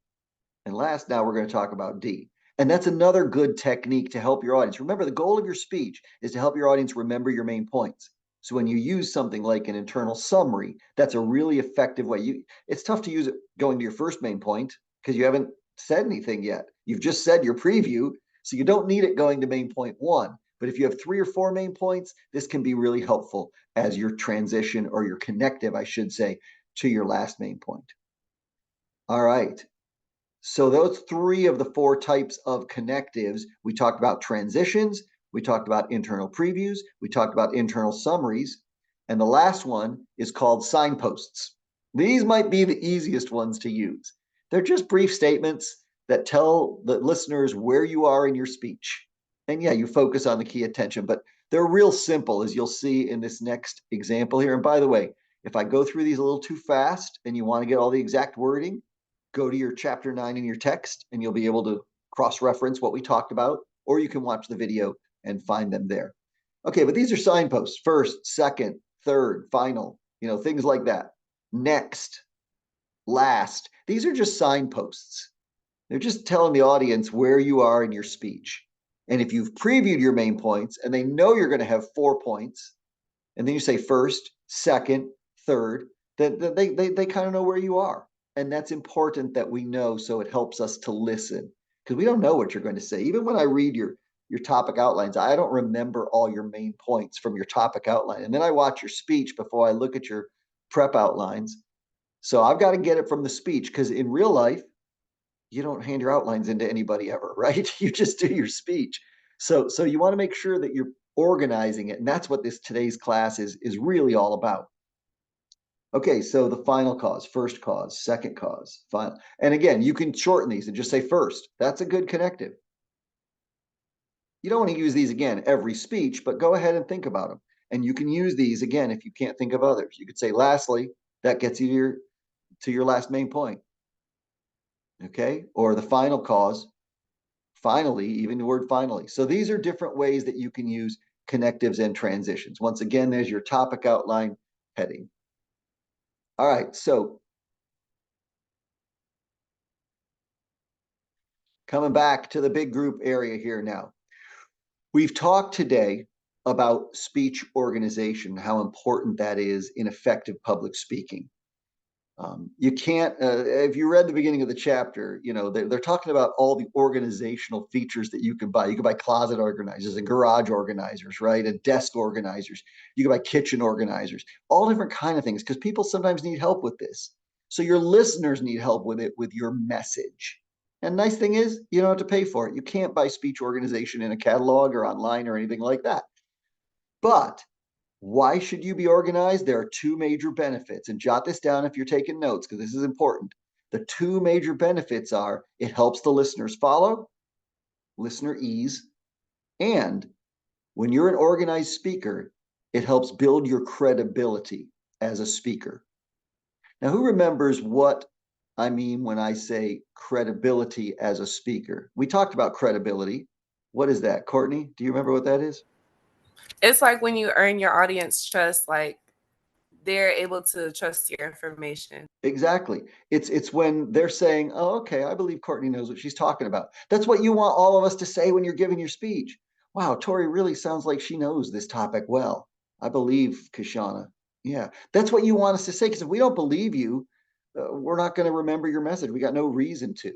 and last, now we're going to talk about D. And that's another good technique to help your audience. Remember, the goal of your speech is to help your audience remember your main points. So when you use something like an internal summary, that's a really effective way. It's tough to use it going to your first main point because you haven't said anything yet. You've just said your preview, so you don't need it going to main point 1. But if you have 3 or 4 main points, this can be really helpful as your transition, or your connective, I should say, to your last main point. All right. So those 3 of the 4 types of connectives, we talked about transitions, we talked about internal previews, we talked about internal summaries, and the last one is called signposts. These might be the easiest ones to use. They're just brief statements that tell the listeners where you are in your speech. And yeah, you focus on the key attention, but they're real simple, as you'll see in this next example here. And by the way, if I go through these a little too fast and you want to get all the exact wording, go to your chapter 9 in your text and you'll be able to cross-reference what we talked about, or you can watch the video and find them there. Okay, but these are signposts: first, second, third, final, things like that. Next, last. These are just signposts. They're just telling the audience where you are in your speech. And if you've previewed your main points and they know you're going to have 4 points, and then you say first, second, third, then they kind of know where you are. And that's important that we know, so it helps us to listen, because we don't know what you're going to say. Even when I read your topic outlines, I don't remember all your main points from your topic outline. And then I watch your speech before I look at your prep outlines. So I've got to get it from the speech, because in real life, you don't hand your outlines into anybody ever, right? You just do your speech. So you want to make sure that you're organizing it. And that's what today's class is really all about. Okay, so the final cause, first cause, second cause, final. And again, you can shorten these and just say first. That's a good connective. You don't want to use these again every speech, but go ahead and think about them. And you can use these again if you can't think of others. You could say lastly, that gets you to your last main point. Okay, or the final cause, finally, even the word finally. So these are different ways that you can use connectives and transitions. Once again, there's your topic outline heading. All right, so coming back to the big group area here now. We've talked today about speech organization, how important that is in effective public speaking. You can't, if you read the beginning of the chapter, you know, they're talking about all the organizational features that you can buy. You can buy closet organizers and garage organizers, right? And desk organizers. You can buy kitchen organizers, all different kind of things, because people sometimes need help with this. So your listeners need help with it, with your message. And nice thing is, you don't have to pay for it. You can't buy speech organization in a catalog or online or anything like that. But why should you be organized? There are 2 major benefits, and jot this down if you're taking notes, because this is important. The 2 major benefits are it helps the listeners follow, listener ease, and when you're an organized speaker, it helps build your credibility as a speaker. Now, who remembers what I mean when I say credibility as a speaker? We talked about credibility. What is that, Courtney? Do you remember what that is? It's like when you earn your audience trust, like they're able to trust your information. Exactly. It's when they're saying, oh, okay, I believe Courtney knows what she's talking about. That's what you want all of us to say when you're giving your speech. Wow, Tori really sounds like she knows this topic well. I believe Kashana. Yeah, that's what you want us to say, because if we don't believe you, we're not going to remember your message. We got no reason to.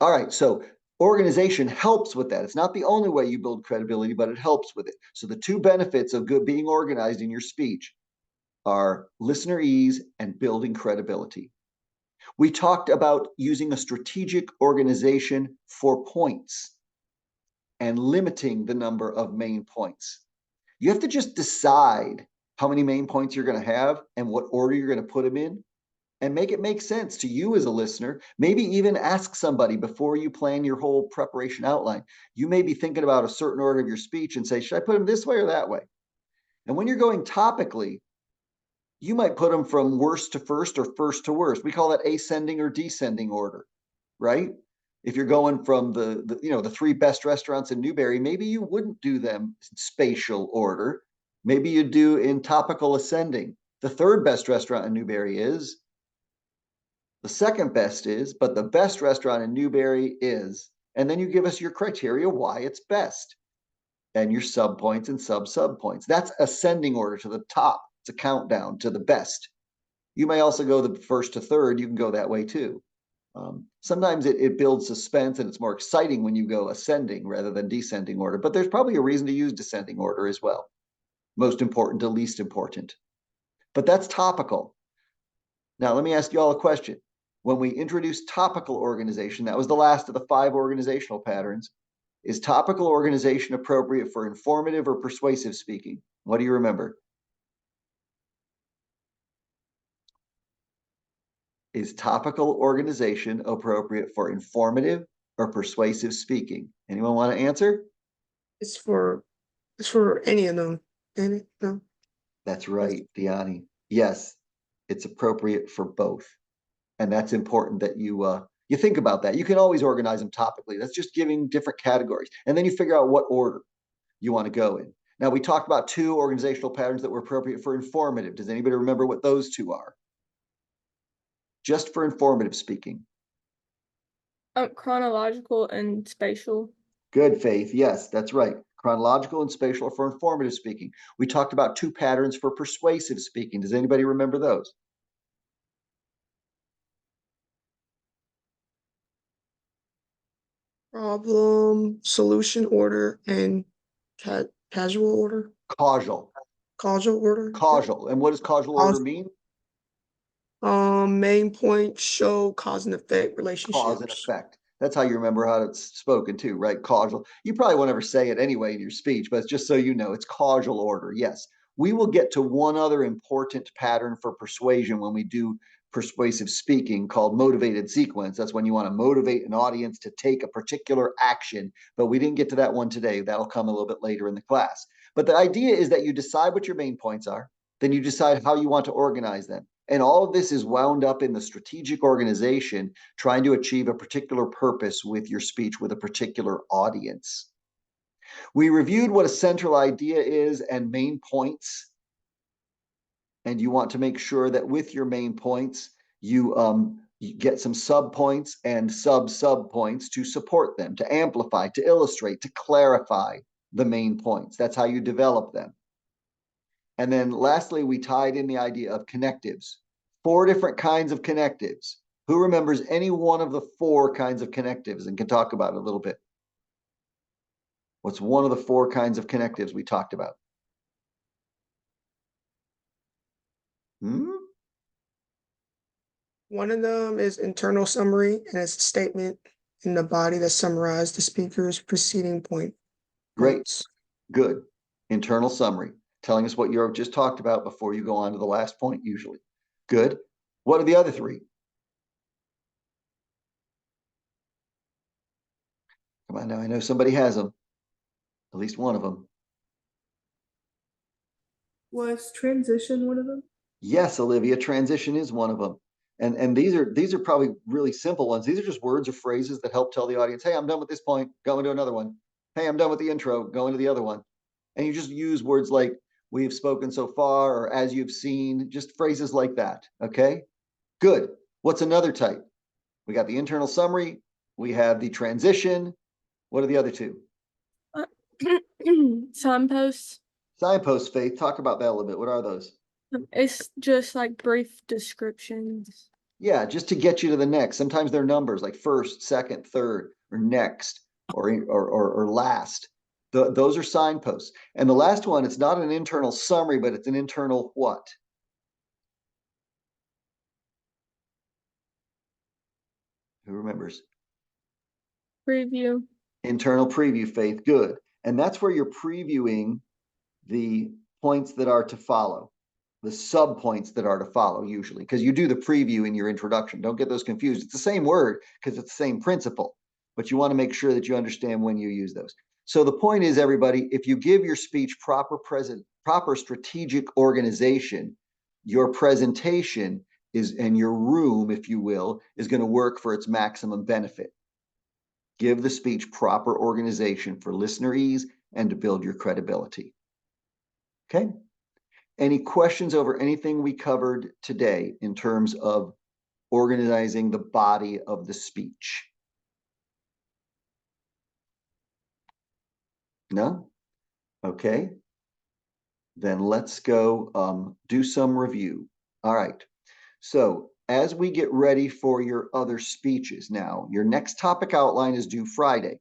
All right, so organization helps with that. It's not the only way you build credibility, but it helps with it. So the 2 benefits of being organized in your speech are listener ease and building credibility. We talked about using a strategic organization for points and limiting the number of main points. You have to just decide how many main points you're going to have and what order you're going to put them in, and make it make sense to you as a listener. Maybe even ask somebody before you plan your whole preparation outline. You may be thinking about a certain order of your speech and say, should I put them this way or that way? And when you're going topically, you might put them from worst to first or first to worst. We call that ascending or descending order, right? If you're going from the 3 best restaurants in Newberry, maybe you wouldn't do them in spatial order. Maybe you do in topical ascending. The 3rd best restaurant in Newberry is, the 2nd best is, but the best restaurant in Newberry is, and then you give us your criteria why it's best and your sub points and sub points. That's ascending order to the top. It's a countdown to the best. You may also go the first to third. You can go that way too. Sometimes it builds suspense and it's more exciting when you go ascending rather than descending order, but there's probably a reason to use descending order as well. Most important to least important. But that's topical. Now, let me ask you all a question. When we introduced topical organization, that was the last of the 5 organizational patterns. Is topical organization appropriate for informative or persuasive speaking? What do you remember? Is topical organization appropriate for informative or persuasive speaking? Anyone want to answer? It's for any of them. Any no. That's right, Diani. Yes, it's appropriate for both. And that's important that you think about that. You can always organize them topically. That's just giving different categories. And then you figure out what order you want to go in. Now, we talked about 2 organizational patterns that were appropriate for informative. Does anybody remember what those 2 are? just for informative speaking? Chronological and spatial. Good, Faith. Yes, that's right. Chronological and spatial are for informative speaking. We talked about 2 patterns for persuasive speaking. Does anybody remember those? Problem, solution order, and casual order. Causal. Causal order. Causal. And what does causal order mean? Main point, show, cause and effect relationships. Cause and effect. That's how you remember how it's spoken too, right? Causal. You probably won't ever say it anyway in your speech, but it's just so you know, it's causal order. Yes. We will get to one other important pattern for persuasion when we do persuasive speaking called motivated sequence. That's when you want to motivate an audience to take a particular action, but we didn't get to that one today. That'll come a little bit later in the class. But the idea is that you decide what your main points are, then you decide how you want to organize them. And all of this is wound up in the strategic organization trying to achieve a particular purpose with your speech with a particular audience. We reviewed what a central idea is and main points. And you want to make sure that with your main points, you get some sub points and sub points to support them, to amplify, to illustrate, to clarify the main points. That's how you develop them. And then lastly, we tied in the idea of connectives. 4 different kinds of connectives. Who remembers any one of the 4 kinds of connectives and can talk about it a little bit? What's one of the 4 kinds of connectives we talked about? One of them is internal summary, and it's a statement in the body that summarizes the speaker's preceding point. Great. Points. Good. Internal summary, telling us what you just talked about before you go on to the last point usually. Good. What are the other 3? Come on now, I know somebody has them. At least one of them. Was transition one of them? Yes, Olivia, transition is one of them. And these are probably really simple ones. These are just words or phrases that help tell the audience, hey, I'm done with this point, go into another one. Hey, I'm done with the intro, go into the other one. And you just use words like we have spoken so far or as you've seen, just phrases like that. Okay, good. What's another type? We got the internal summary. We have the transition. What are the other 2? Signposts. Signposts, Faith. Talk about that a little bit. What are those? It's just like brief descriptions. Yeah, just to get you to the next. Sometimes they're numbers like first, second, third, or next, or last. Those are signposts. And the last one, it's not an internal summary, but it's an internal what? Who remembers? Preview. Internal preview, Faith. Good. And that's where you're previewing the points that are to follow, the sub points that are to follow usually, because you do the preview in your introduction. Don't get those confused. It's the same word because it's the same principle, but you want to make sure that you understand when you use those. So the point is, everybody, if you give your speech proper strategic organization, your presentation is, and your room, if you will, is going to work for its maximum benefit. Give the speech proper organization for listener ease and to build your credibility. Okay. Any questions over anything we covered today in terms of organizing the body of the speech? No? Okay. Then let's go do some review. All right. So as we get ready for your other speeches now, your next topic outline is due Friday.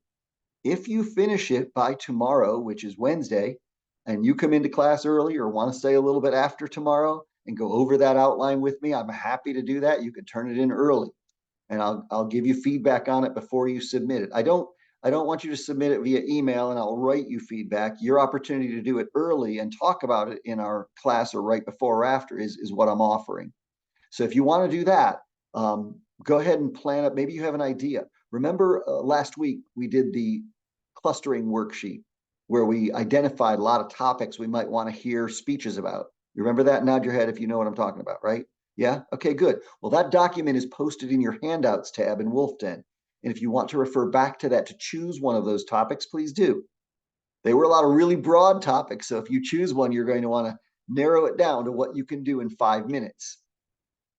If you finish it by tomorrow, which is Wednesday, and you come into class early or want to stay a little bit after tomorrow and go over that outline with me, I'm happy to do that. You can turn it in early and I'll give you feedback on it before you submit it. I don't want you to submit it via email and I'll write you feedback. Your opportunity to do it early and talk about it in our class or right before or after is what I'm offering. So if you want to do that, go ahead and plan it. Maybe you have an idea. Remember last week we did the clustering worksheet where we identified a lot of topics we might want to hear speeches about. You remember that? Nod your head if you know what I'm talking about, right? Yeah? Okay, good. Well, that document is posted in your handouts tab in Wolf Den. And if you want to refer back to that to choose one of those topics, please do. They were a lot of really broad topics. So if you choose one, you're going to want to narrow it down to what you can do in 5 minutes.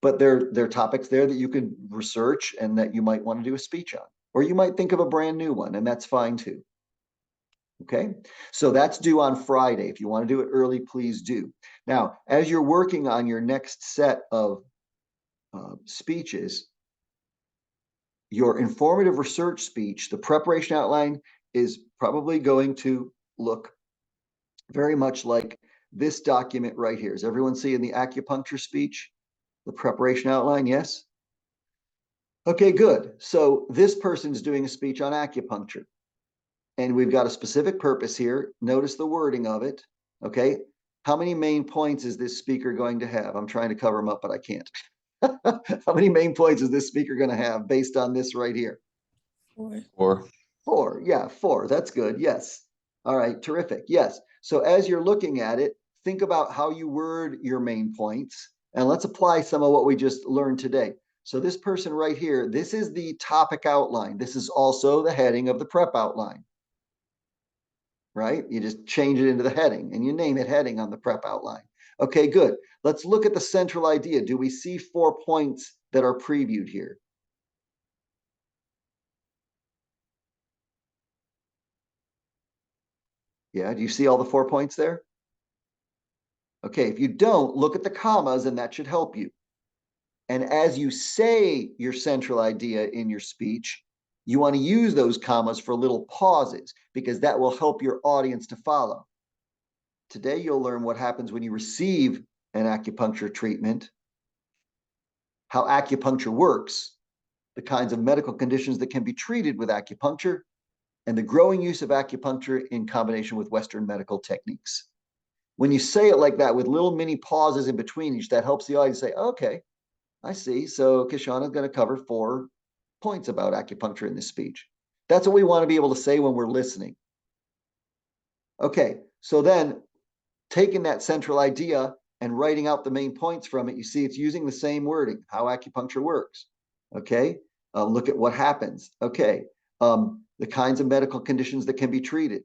but they're topics there that you could research and that you might want to do a speech on, or you might think of a brand new one, and that's fine too. Okay, so that's due on Friday. If you want to do it early, please do. Now, as you're working on your next set of speeches, your informative research speech, the preparation outline is probably going to look very much like this document right here. Is everyone seeing the acupuncture speech, the preparation outline? Yes? Okay, good. So this person's doing a speech on acupuncture. And we've got a specific purpose here. Notice the wording of it. Okay. How many main points is this speaker going to have? I'm trying to cover them up, but I can't. How many main points is this speaker going to have based on this right here? 4. 4. 4. Yeah, 4. That's good. Yes. All right. Terrific. Yes. So as you're looking at it, think about how you word your main points. And let's apply some of what we just learned today. So this person right here, this is the topic outline. This is also the heading of the prep outline. Right? You just change it into the heading and you name it heading on the prep outline. Okay, good. Let's look at the central idea. Do we see 4 points that are previewed here? Yeah, do you see all the 4 points there? Okay, if you don't, look at the commas and that should help you. And as you say your central idea in your speech, you want to use those commas for little pauses because that will help your audience to follow. Today, you'll learn what happens when you receive an acupuncture treatment, how acupuncture works, the kinds of medical conditions that can be treated with acupuncture, and the growing use of acupuncture in combination with Western medical techniques. When you say it like that with little mini pauses in between each, that helps the audience say, okay, I see. So Kishana's going to cover 4 points about acupuncture in this speech. That's what we want to be able to say when we're listening. Okay, so then taking that central idea and writing out the main points from it, you see it's using the same wording, how acupuncture works. Okay, look at what happens. Okay, the kinds of medical conditions that can be treated.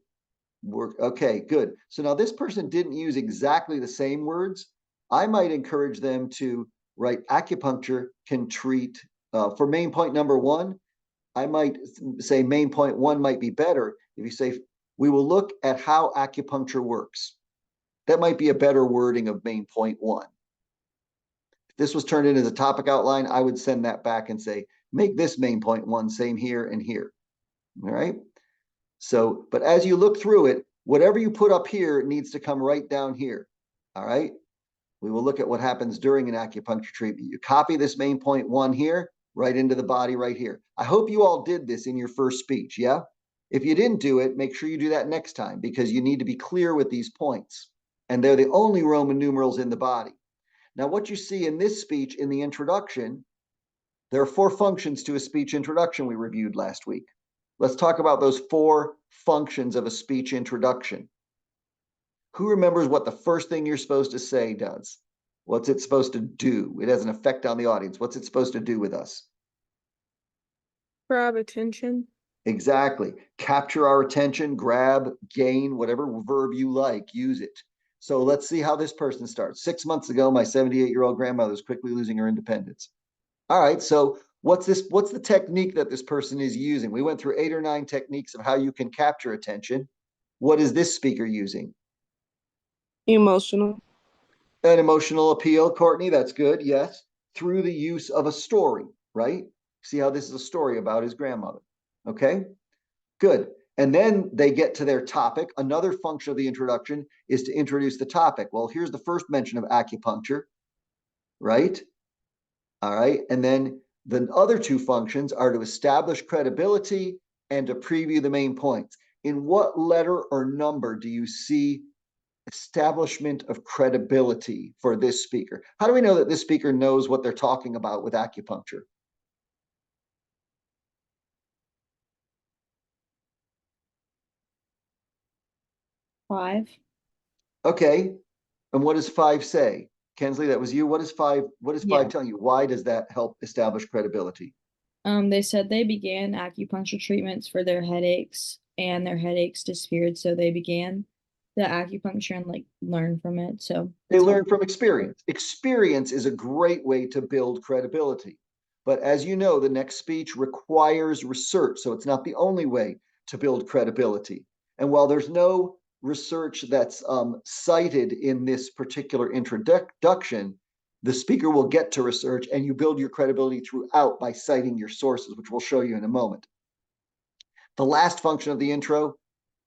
Okay, good. So now this person didn't use exactly the same words. I might encourage them to write acupuncture can treat, for main point number 1, I might say main point 1 might be better if you say, we will look at how acupuncture works. That might be a better wording of main point 1. If this was turned into the topic outline, I would send that back and say, make this main point 1, same here and here. All right. So, but as you look through it, whatever you put up here needs to come right down here. All right. We will look at what happens during an acupuncture treatment. You copy this main point 1 here, right into the body right here. I hope you all did this in your first speech. Yeah. If you didn't do it, make sure you do that next time because you need to be clear with these points. And they're the only Roman numerals in the body. Now, what you see in this speech in the introduction, there are 4 functions to a speech introduction we reviewed last week. Let's talk about those 4 functions of a speech introduction. Who remembers what the first thing you're supposed to say does? What's it supposed to do? It has an effect on the audience. What's it supposed to do with us? Grab attention. Exactly. Capture our attention, grab, gain, whatever verb you like, use it. So let's see how this person starts. 6 months ago, my 78-year-old grandmother was quickly losing her independence. All right, so what's the technique that this person is using? We went through 8 or 9 techniques of how you can capture attention. What is this speaker using? Emotional. An emotional appeal, Courtney, that's good, yes. Through the use of a story, right? See how this is a story about his grandmother. Okay, good. And then they get to their topic. Another function of the introduction is to introduce the topic. Well, here's the first mention of acupuncture, right? All right. And then the other 2 functions are to establish credibility and to preview the main points. In what letter or number do you see establishment of credibility for this speaker? How do we know that this speaker knows what they're talking about with acupuncture? Five. Okay. And what does 5 say? Kensley, that was you. What is 5? What is 5 Yeah. telling you? Why does that help establish credibility? They said they began acupuncture treatments for their headaches and their headaches disappeared, so they began. the acupuncture and like learn from it. So They it's learn helpful. from experience. Experience is a great way to build credibility. But as you know, the next speech requires research. So it's not the only way to build credibility. And while there's no research that's cited in this particular introduction, the speaker will get to research and you build your credibility throughout by citing your sources, which we'll show you in a moment. The last function of the intro,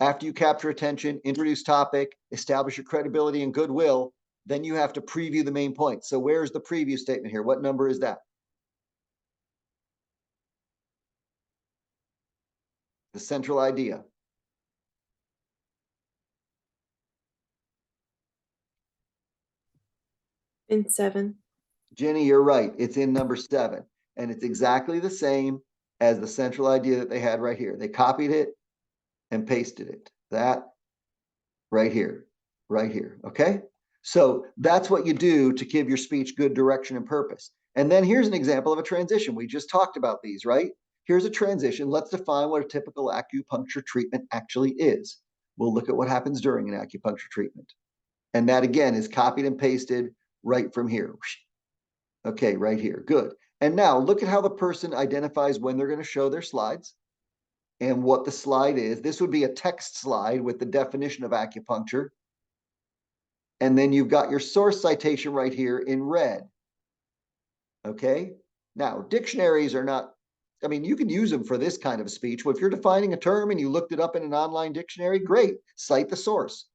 after you capture attention, introduce topic, establish your credibility and goodwill, then you have to preview the main point. So where's the preview statement here? What number is that? The central idea. In 7. Jenny, you're right. It's in number 7. And it's exactly the same as the central idea that they had right here. They copied it and pasted it. That right here, right here. Okay. So that's what you do to give your speech good direction and purpose. And then here's an example of a transition. We just talked about these, right? Here's a transition. Let's define what a typical acupuncture treatment actually is. We'll look at what happens during an acupuncture treatment. And that again is copied and pasted right from here. Okay, right here. Good. And now look at how the person identifies when they're going to show their slides and what the slide is. This would be a text slide with the definition of acupuncture. And then you've got your source citation right here in red. Okay. Now, dictionaries are not, I mean, you can use them for this kind of speech. Well, if you're defining a term and you looked it up in an online dictionary, great, cite the source.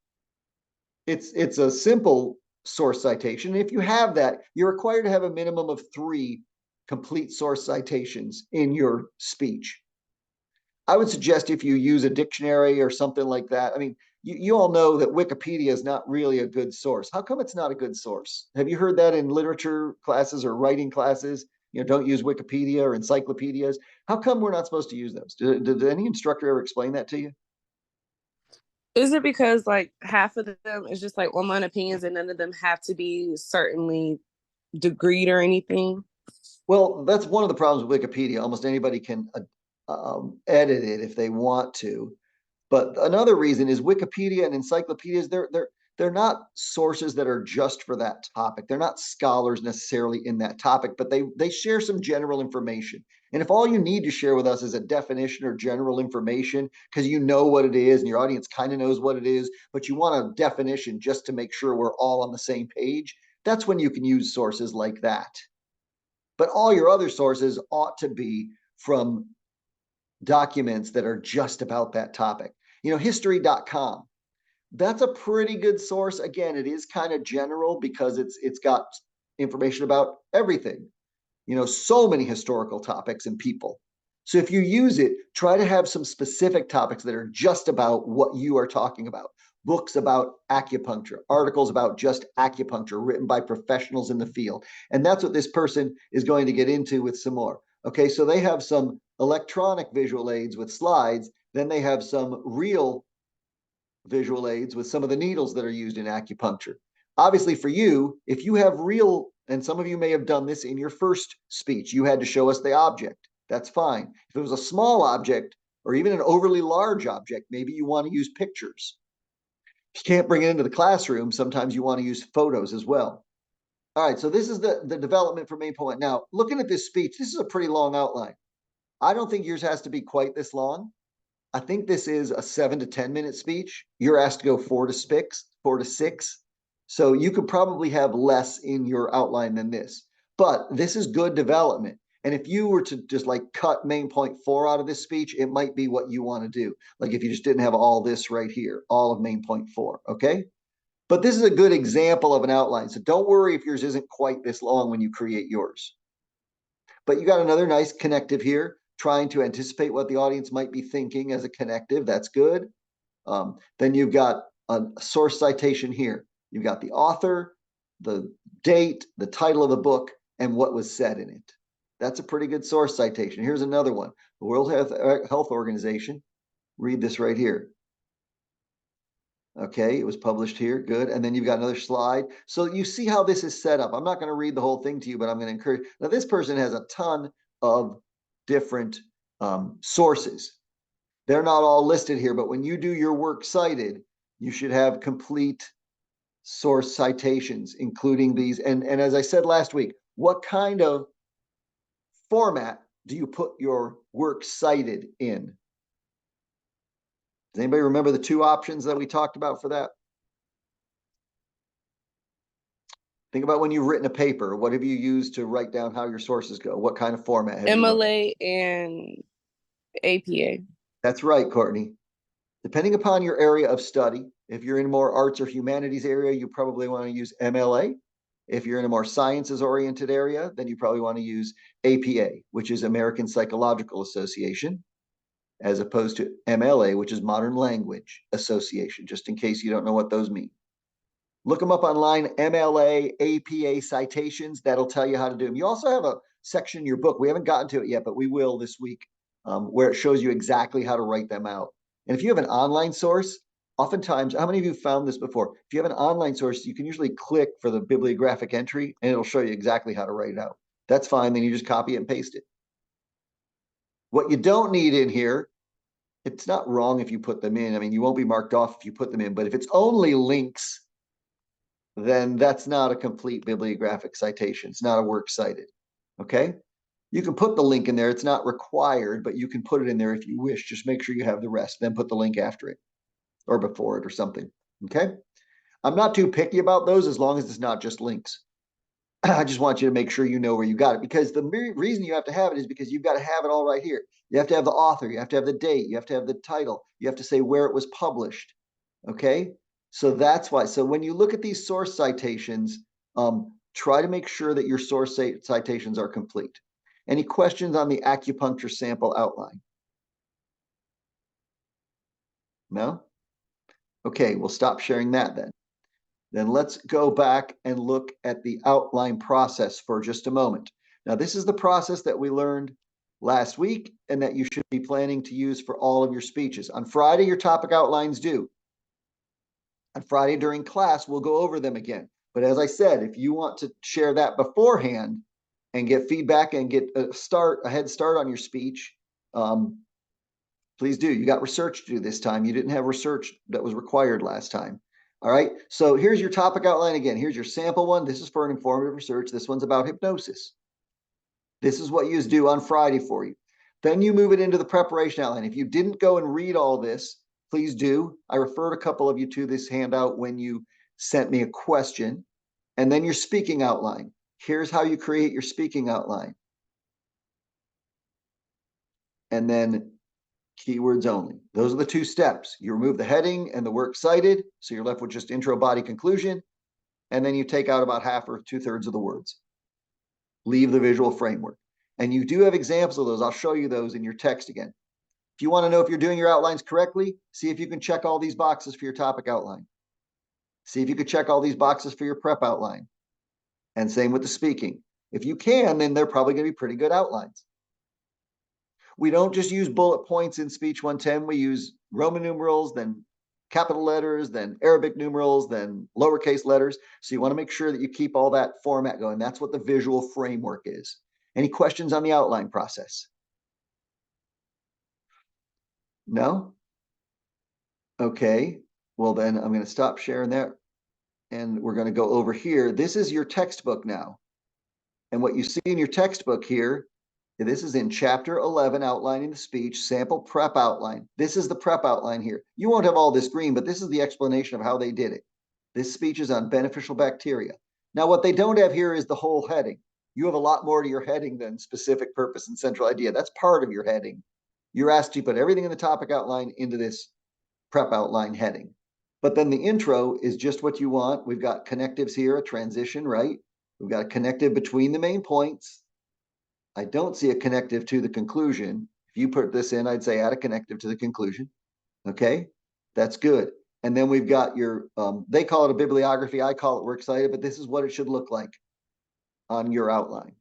It's a simple source citation. If you have that, you're required to have a minimum of 3 complete source citations in your speech. I would suggest if you use a dictionary or something like that. I mean, you all know that Wikipedia is not really a good source. How come it's not a good source? Have you heard that in literature classes or writing classes? You know, don't use Wikipedia or encyclopedias. How come we're not supposed to use those? Did any instructor ever explain that to you? Is it because like half of them is just like online opinions and none of them have to be certainly degreed or anything? Well, that's one of the problems with Wikipedia. Almost anybody can edit it if they want to. But another reason is Wikipedia and encyclopedias, they're not sources that are just for that topic. They're not scholars necessarily in that topic, but they share some general information. And if all you need to share with us is a definition or general information, because you know what it is and your audience kind of knows what it is, but you want a definition just to make sure we're all on the same page, that's when you can use sources like that. But all your other sources ought to be from documents that are just about that topic. You know, history.com, that's a pretty good source. Again, it is kind of general because it's got information about everything, you know, so many historical topics and people. So if you use it, try to have some specific topics that are just about what you are talking about. Books about acupuncture, articles about just acupuncture written by professionals in the field. And that's what this person is going to get into with some more. Okay, so they have some electronic visual aids with slides. Then they have some real visual aids with some of the needles that are used in acupuncture. Obviously for you, if you have real, and some of you may have done this in your first speech, you had to show us the object. That's fine. If it was a small object or even an overly large object, maybe you want to use pictures. If you can't bring it into the classroom, sometimes you want to use photos as well. All right, so this is the development for main point. Now, looking at this speech, this is a pretty long outline. I don't think yours has to be quite this long. I think this is a 7 to 10 minute speech. You're asked to go 4 to 6. So you could probably have less in your outline than this, but this is good development. And if you were to just like cut main point 4 out of this speech, it might be what you want to do. Like if you just didn't have all this right here, all of main point 4, okay? But this is a good example of an outline. So don't worry if yours isn't quite this long when you create yours. But you got another nice connective here, trying to anticipate what the audience might be thinking as a connective. That's good. Then you've got a source citation here. You've got the author, the date, the title of the book, and what was said in it. That's a pretty good source citation. Here's another one. The World Health Organization. Read this right here. Okay, it was published here. Good. And then you've got another slide. So you see how this is set up. I'm not going to read the whole thing to you, but I'm going to encourage. Now, this person has a ton of different sources. They're not all listed here, but when you do your works cited, You should have complete source citations, including these. And as I said last week, what kind of format do you put your work cited in? Does anybody remember the two options that we talked about for that? Think about when you've written a paper. What have you used to write down how your sources go? What kind of format have you learned? MLA and APA. That's right, Courtney. Depending upon your area of study, if you're in a more arts or humanities area, you probably want to use MLA. If you're in a more sciences oriented area, then you probably want to use APA, which is American Psychological Association, as opposed to MLA, which is Modern Language Association, just in case you don't know what those mean. Look them up online, MLA, APA citations. That'll tell you how to do them. You also have a section in your book. We haven't gotten to it yet, but we will this week, where it shows you exactly how to write them out. And if you have an online source, oftentimes, how many of you found this before? If you have an online source, you can usually click for the bibliographic entry and it'll show you exactly how to write it out. That's fine. Then you just copy it and paste it. What you don't need in here, it's not wrong if you put them in. I mean, you won't be marked off if you put them in, but if it's only links, then that's not a complete bibliographic citation. It's not a works cited. Okay. You can put the link in there. It's not required, but you can put it in there if you wish. Just make sure you have the rest, then put the link after it or before it or something. Okay. I'm not too picky about those as long as it's not just links. I just want you to make sure you know where you got it, because the reason you have to have it is because you've got to have it all right here. You have to have the author, you have to have the date, you have to have the title, you have to say where it was published. Okay. So that's why. So when you look at these source citations, try to make sure that your source citations are complete. Any questions on the acupuncture sample outline? No? Okay, we'll stop sharing that then. Then let's go back and look at the outline process for just a moment. Now, this is the process that we learned last week and that you should be planning to use for all of your speeches. On Friday, your topic outlines due. On Friday during class, we'll go over them again. But as I said, if you want to share that beforehand and get feedback and get a head start on your speech, please do. You got research to do this time. You didn't have research that was required last time. All right. So here's your topic outline again. Here's your sample one. This is for an informative research. This one's about hypnosis. This is what you do on Friday for you. Then you move it into the preparation outline. If you didn't go and read all this, please do. I referred a couple of you to this handout when you sent me a question. And then your speaking outline. Here's how you create your speaking outline. And then keywords only. Those are the two steps. You remove the heading and the works cited, so you're left with just intro, body, conclusion, and then you take out about half or 2/3 of the words. Leave the visual framework. And you do have examples of those. I'll show you those in your text again. If you want to know if you're doing your outlines correctly, see if you can check all these boxes for your topic outline. See if you can check all these boxes for your prep outline. And same with the speaking. If you can, then they're probably going to be pretty good outlines. We don't just use bullet points in Speech 110. We use Roman numerals, then capital letters, then Arabic numerals, then lowercase letters. So you want to make sure that you keep all that format going. That's what the visual framework is. Any questions on the outline process? No? Okay. Well, then I'm going to stop sharing that. And we're going to go over here. This is your textbook now. And what you see in your textbook here, this is in chapter 11, outlining the speech, sample prep outline. This is the prep outline here. You won't have all this green, but this is the explanation of how they did it. This speech is on beneficial bacteria. Now, what they don't have here is the whole heading. You have a lot more to your heading than specific purpose and central idea. That's part of your heading. You're asked to put everything in the topic outline into this prep outline heading. But then the intro is just what you want. We've got connectives here, a transition, right? We've got a connective between the main points. I don't see a connective to the conclusion. If you put this in, I'd say add a connective to the conclusion. Okay, that's good. And then we've got your, they call it a bibliography. I call it works cited, but this is what it should look like on your outline.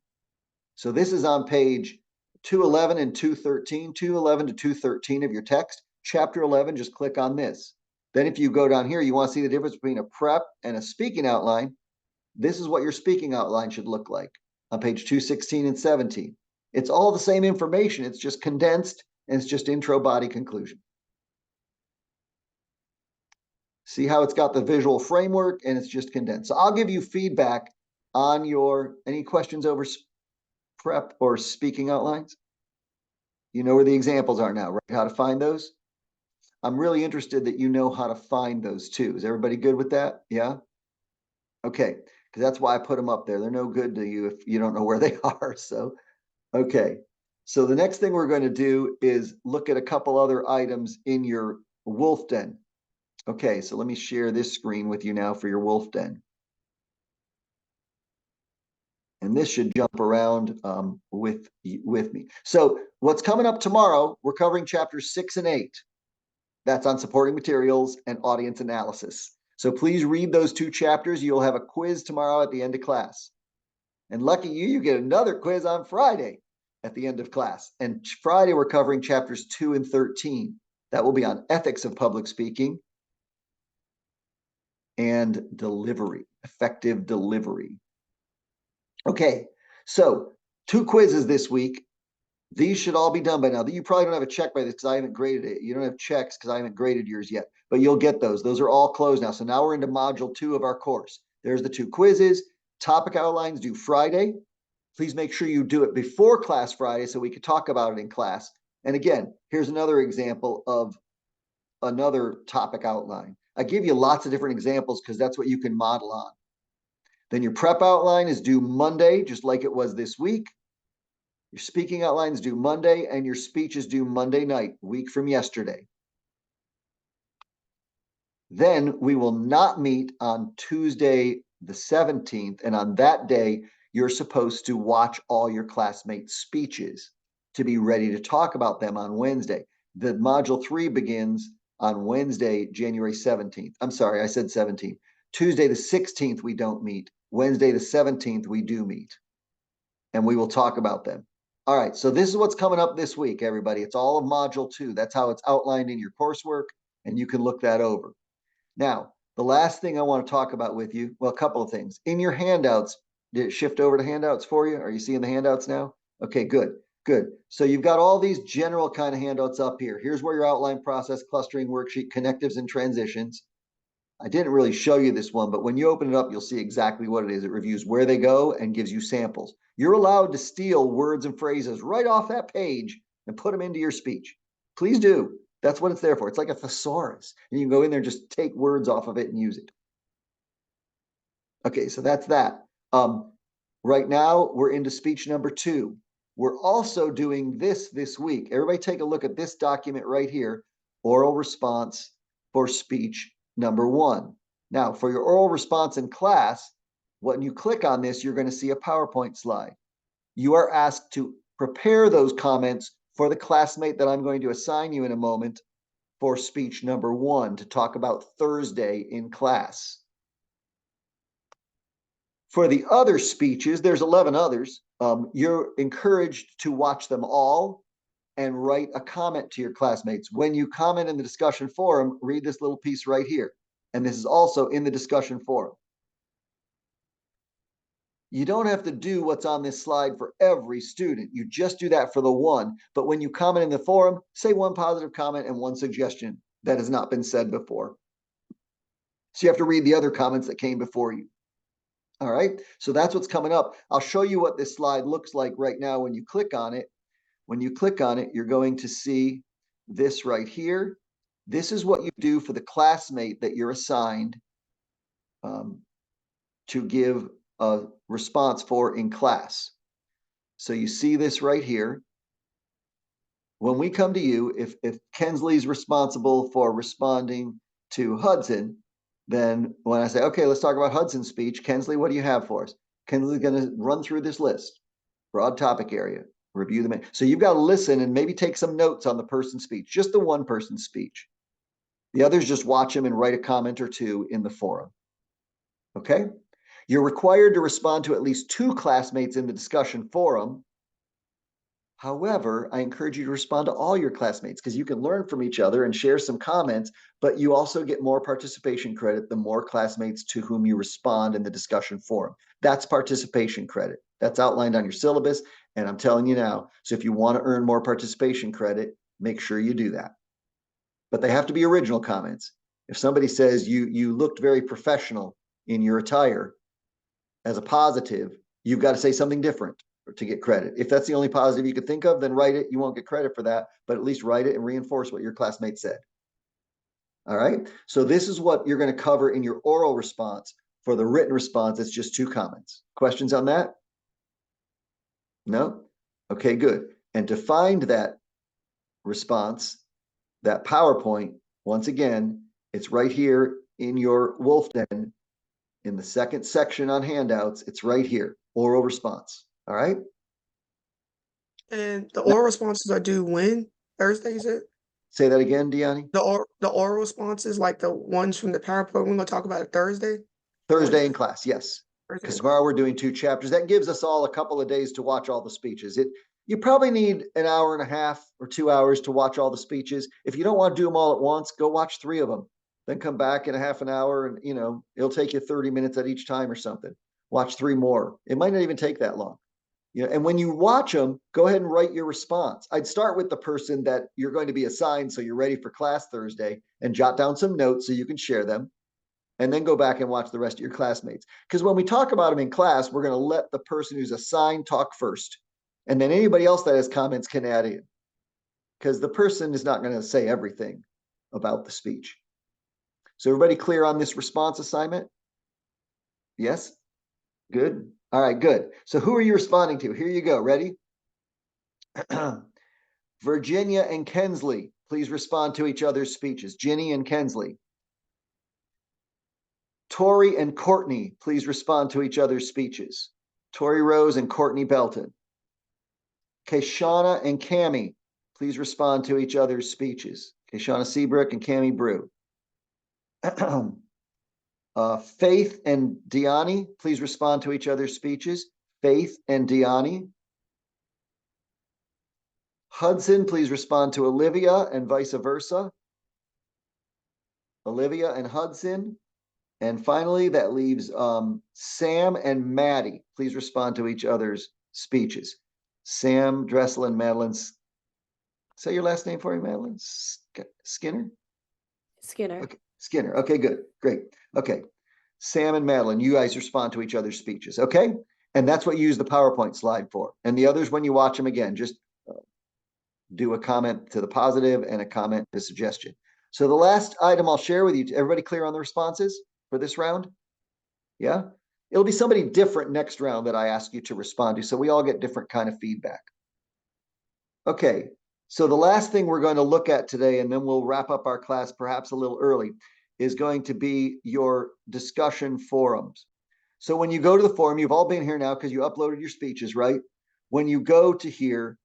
So this is on page 211 and 213, 211 to 213 of your text. Chapter 11, just click on this. Then if you go down here, you want to see the difference between a prep and a speaking outline. This is what your speaking outline should look like on page 216 and 17. It's all the same information. It's just condensed and it's just intro, body, conclusion. See how it's got the visual framework and it's just condensed. So I'll give you feedback on any questions over prep or speaking outlines? You know where the examples are now, right? How to find those? I'm really interested that you know how to find those too. Is everybody good with that? Yeah? Okay, because that's why I put them up there. They're no good to you if you don't know where they are. So, okay. So the next thing we're going to do is look at a couple other items in your wolf den. Okay, so let me share this screen with you now for your wolf den. And this should jump around with me. So what's coming up tomorrow, we're covering chapters 6 and 8. That's on supporting materials and audience analysis. So please read those 2 chapters. You'll have a quiz tomorrow at the end of class. And lucky you, you get another quiz on Friday at the end of class. And Friday, we're covering chapters 2 and 13. That will be on ethics of public speaking and delivery, effective delivery. Okay, so 2 quizzes this week. These should all be done by now. You probably don't have a check by this because I haven't graded it. You don't have checks because I haven't graded yours yet, but you'll get those. Those are all closed now. So now we're into module 2 of our course. There's the 2 quizzes. Topic outlines due Friday. Please make sure you do it before class Friday so we can talk about it in class. And again, here's another example of another topic outline. I give you lots of different examples because that's what you can model on. Then your prep outline is due Monday, just like it was this week. Your speaking outline is due Monday, and your speech is due Monday night, week from yesterday. Then we will not meet on Tuesday the 17th, and on that day, you're supposed to watch all your classmates' speeches to be ready to talk about them on Wednesday. The module 3 begins on Wednesday, January 17th. I'm sorry, I said 17th. Tuesday the 16th, we don't meet. Wednesday the 17th, we do meet. And we will talk about them. All right, so this is what's coming up this week, everybody. It's all of module 2. That's how it's outlined in your coursework, and you can look that over. Now, the last thing I want to talk about with you, well, a couple of things. In your handouts, did it shift over to handouts for you? Are you seeing the handouts now? Okay, good, good. So you've got all these general kind of handouts up here. Here's where your outline process, clustering worksheet, connectives and transitions. I didn't really show you this one, but when you open it up, you'll see exactly what it is. It reviews where they go and gives you samples. You're allowed to steal words and phrases right off that page and put them into your speech. Please do. That's what it's there for. It's like a thesaurus. And you can go in there and just take words off of it and use it. Okay, so that's that. Right now, we're into speech number 2. We're also doing this week. Everybody take a look at this document right here, oral response for speech number 1. Now, for your oral response in class, when you click on this, you're going to see a PowerPoint slide. You are asked to prepare those comments for the classmate that I'm going to assign you in a moment for speech number 1 to talk about Thursday in class. For the other speeches, there's 11 others. You're encouraged to watch them all and write a comment to your classmates. When you comment in the discussion forum, read this little piece right here. And this is also in the discussion forum. You don't have to do what's on this slide for every student. You just do that for the one. But when you comment in the forum, say one positive comment and one suggestion that has not been said before. So you have to read the other comments that came before you. All right, so that's what's coming up. I'll show you what this slide looks like right now when you click on it. When you click on it, you're going to see this right here. This is what you do for the classmate that you're assigned to give a response for in class. So you see this right here. When we come to you, if Kensley's responsible for responding to Hudson, then when I say, okay, let's talk about Hudson's speech, Kensley, what do you have for us? Kensley's going to run through this list, broad topic area, review them. So you've got to listen and maybe take some notes on the person's speech, just the one person's speech. The others just watch them and write a comment or 2 in the forum. Okay? You're required to respond to at least 2 classmates in the discussion forum. However, I encourage you to respond to all your classmates because you can learn from each other and share some comments, but you also get more participation credit the more classmates to whom you respond in the discussion forum. That's participation credit. That's outlined on your syllabus, and I'm telling you now, so if you want to earn more participation credit, make sure you do that. But they have to be original comments. If somebody says you looked very professional in your attire as a positive, you've got to say something different to get credit. If that's the only positive you could think of, then write it. You won't get credit for that, but at least write it and reinforce what your classmate said. All right. So this is what you're going to cover in your oral response. For the written response, it's just 2 comments. Questions on that? No? Okay, good. And to find that response, that PowerPoint, once again, it's right here in your Wolf Den in the second section on handouts. It's right here, oral response. All right. And the oral responses are due when? Thursday, is it? Say that again, Deani. The oral responses, like the ones from the PowerPoint, we're gonna talk about it Thursday. Thursday in class, yes. Thursday. Because tomorrow we're doing 2 chapters. That gives us all a couple of days to watch all the speeches. You probably need an hour and a half or 2 hours to watch all the speeches. If you don't want to do them all at once, go watch 3 of them. Then come back in a half an hour and, it'll take you 30 minutes at each time or something. Watch 3 more. It might not even take that long. And when you watch them, go ahead and write your response. I'd start with the person that you're going to be assigned so you're ready for class Thursday and jot down some notes so you can share them. And then go back and watch the rest of your classmates. Because when we talk about them in class, we're going to let the person who's assigned talk first. And then anybody else that has comments can add in. Because the person is not going to say everything about the speech. So everybody clear on this response assignment? Yes? Good. All right, good. So who are you responding to? Here you go. Ready? Virginia and Kensley, please respond to each other's speeches. Ginny and Kensley. Tori and Courtney, please respond to each other's speeches. Tori Rose and Courtney Belton. Keshana and Cammie, please respond to each other's speeches. Keshana Seabrook and Cammie Brew. Faith and Deani, please respond to each other's speeches. Faith and Deani. Hudson, please respond to Olivia and vice versa. Olivia and Hudson. And finally, that leaves Sam and Maddie. Please respond to each other's speeches. Sam, Dressel, and Madeline's. Say your last name for me, Madeline. Skinner? Skinner. Okay, Skinner. Okay, good. Great. Okay. Sam and Madeline, you guys respond to each other's speeches. Okay. And that's what you use the PowerPoint slide for. And the others, when you watch them again, just do a comment to the positive and a comment to suggestion. So the last item I'll share with you, everybody clear on the responses for this round? Yeah. It'll be somebody different next round that I ask you to respond to. So we all get different kind of feedback. Okay. So the last thing we're going to look at today, and then we'll wrap up our class perhaps a little early, is going to be your discussion forums. So when you go to the forum, you've all been here now because you uploaded your speeches, right? When you go to here,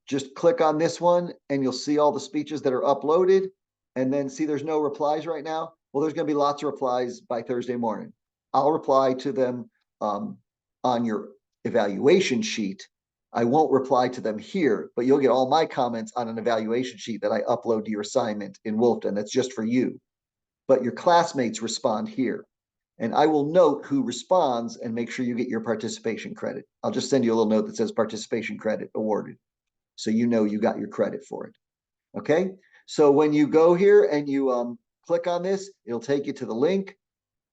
just click on this one and you'll see all the speeches that are uploaded. And then see there's no replies right now. Well, there's going to be lots of replies by Thursday morning. I'll reply to them on your evaluation sheet. I won't reply to them here, but you'll get all my comments on an evaluation sheet that I upload to your assignment in Wolfden. That's just for you. But your classmates respond here. And I will note who responds and make sure you get your participation credit. I'll just send you a little note that says participation credit awarded. So you know you got your credit for it. Okay? So when you go here and you click on this, it'll take you to the link,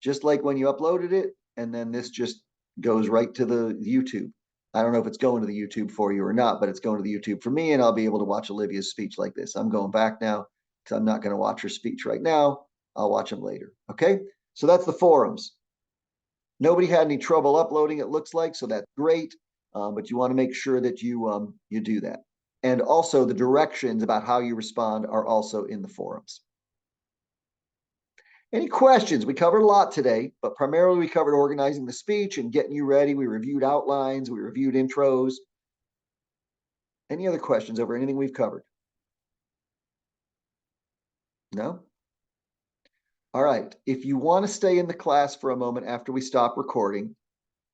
just like when you uploaded it. And then this just goes right to the YouTube. I don't know if it's going to the YouTube for you or not, but it's going to the YouTube for me, and I'll be able to watch Olivia's speech like this. I'm going back now because I'm not going to watch her speech right now. I'll watch them later. Okay? So that's the forums. Nobody had any trouble uploading, it looks like, so that's great. But you want to make sure that you do that. And also the directions about how you respond are also in the forums. Any questions? We covered a lot today, but primarily we covered organizing the speech and getting you ready. We reviewed outlines, we reviewed intros. Any other questions over anything we've covered? No? All right. If you want to stay in the class for a moment after we stop recording,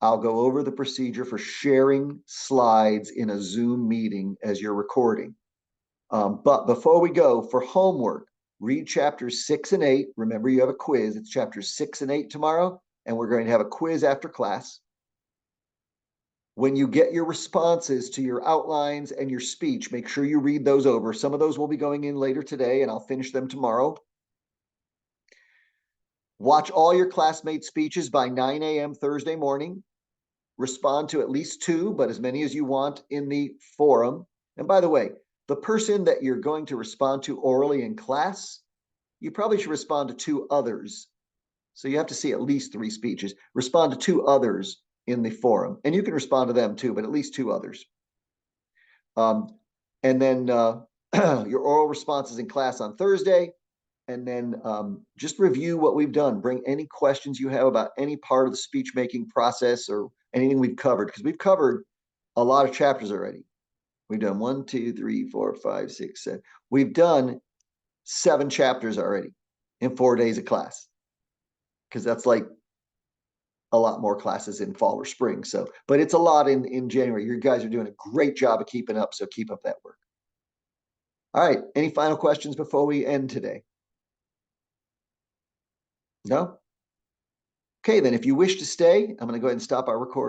I'll go over the procedure for sharing slides in a Zoom meeting as you're recording. But before we go, for homework, read chapters 6 and 8. Remember, you have a quiz. It's chapters 6 and 8 tomorrow, and we're going to have a quiz after class. When you get your responses to your outlines and your speech, make sure you read those over. Some of those will be going in later today, and I'll finish them tomorrow. Watch all your classmates' speeches by 9 a.m. Thursday morning. Respond to at least 2, but as many as you want in the forum. And by the way, the person that you're going to respond to orally in class, you probably should respond to 2 others. So you have to see at least 3 speeches. Respond to 2 others in the forum. And you can respond to them too, but at least 2 others. And then your oral responses in class on Thursday. And then just review what we've done. Bring any questions you have about any part of the speech making process or anything we've covered, because we've covered a lot of chapters already. We've done 1, 2, 3, 4, 5, 6, 7. We've done 7 chapters already in 4 days of class, because that's like a lot more classes in fall or spring. So, but it's a lot in January. You guys are doing a great job of keeping up. So keep up that work. All right. Any final questions before we end today? No? Okay, then if you wish to stay, I'm going to go ahead and stop our recording.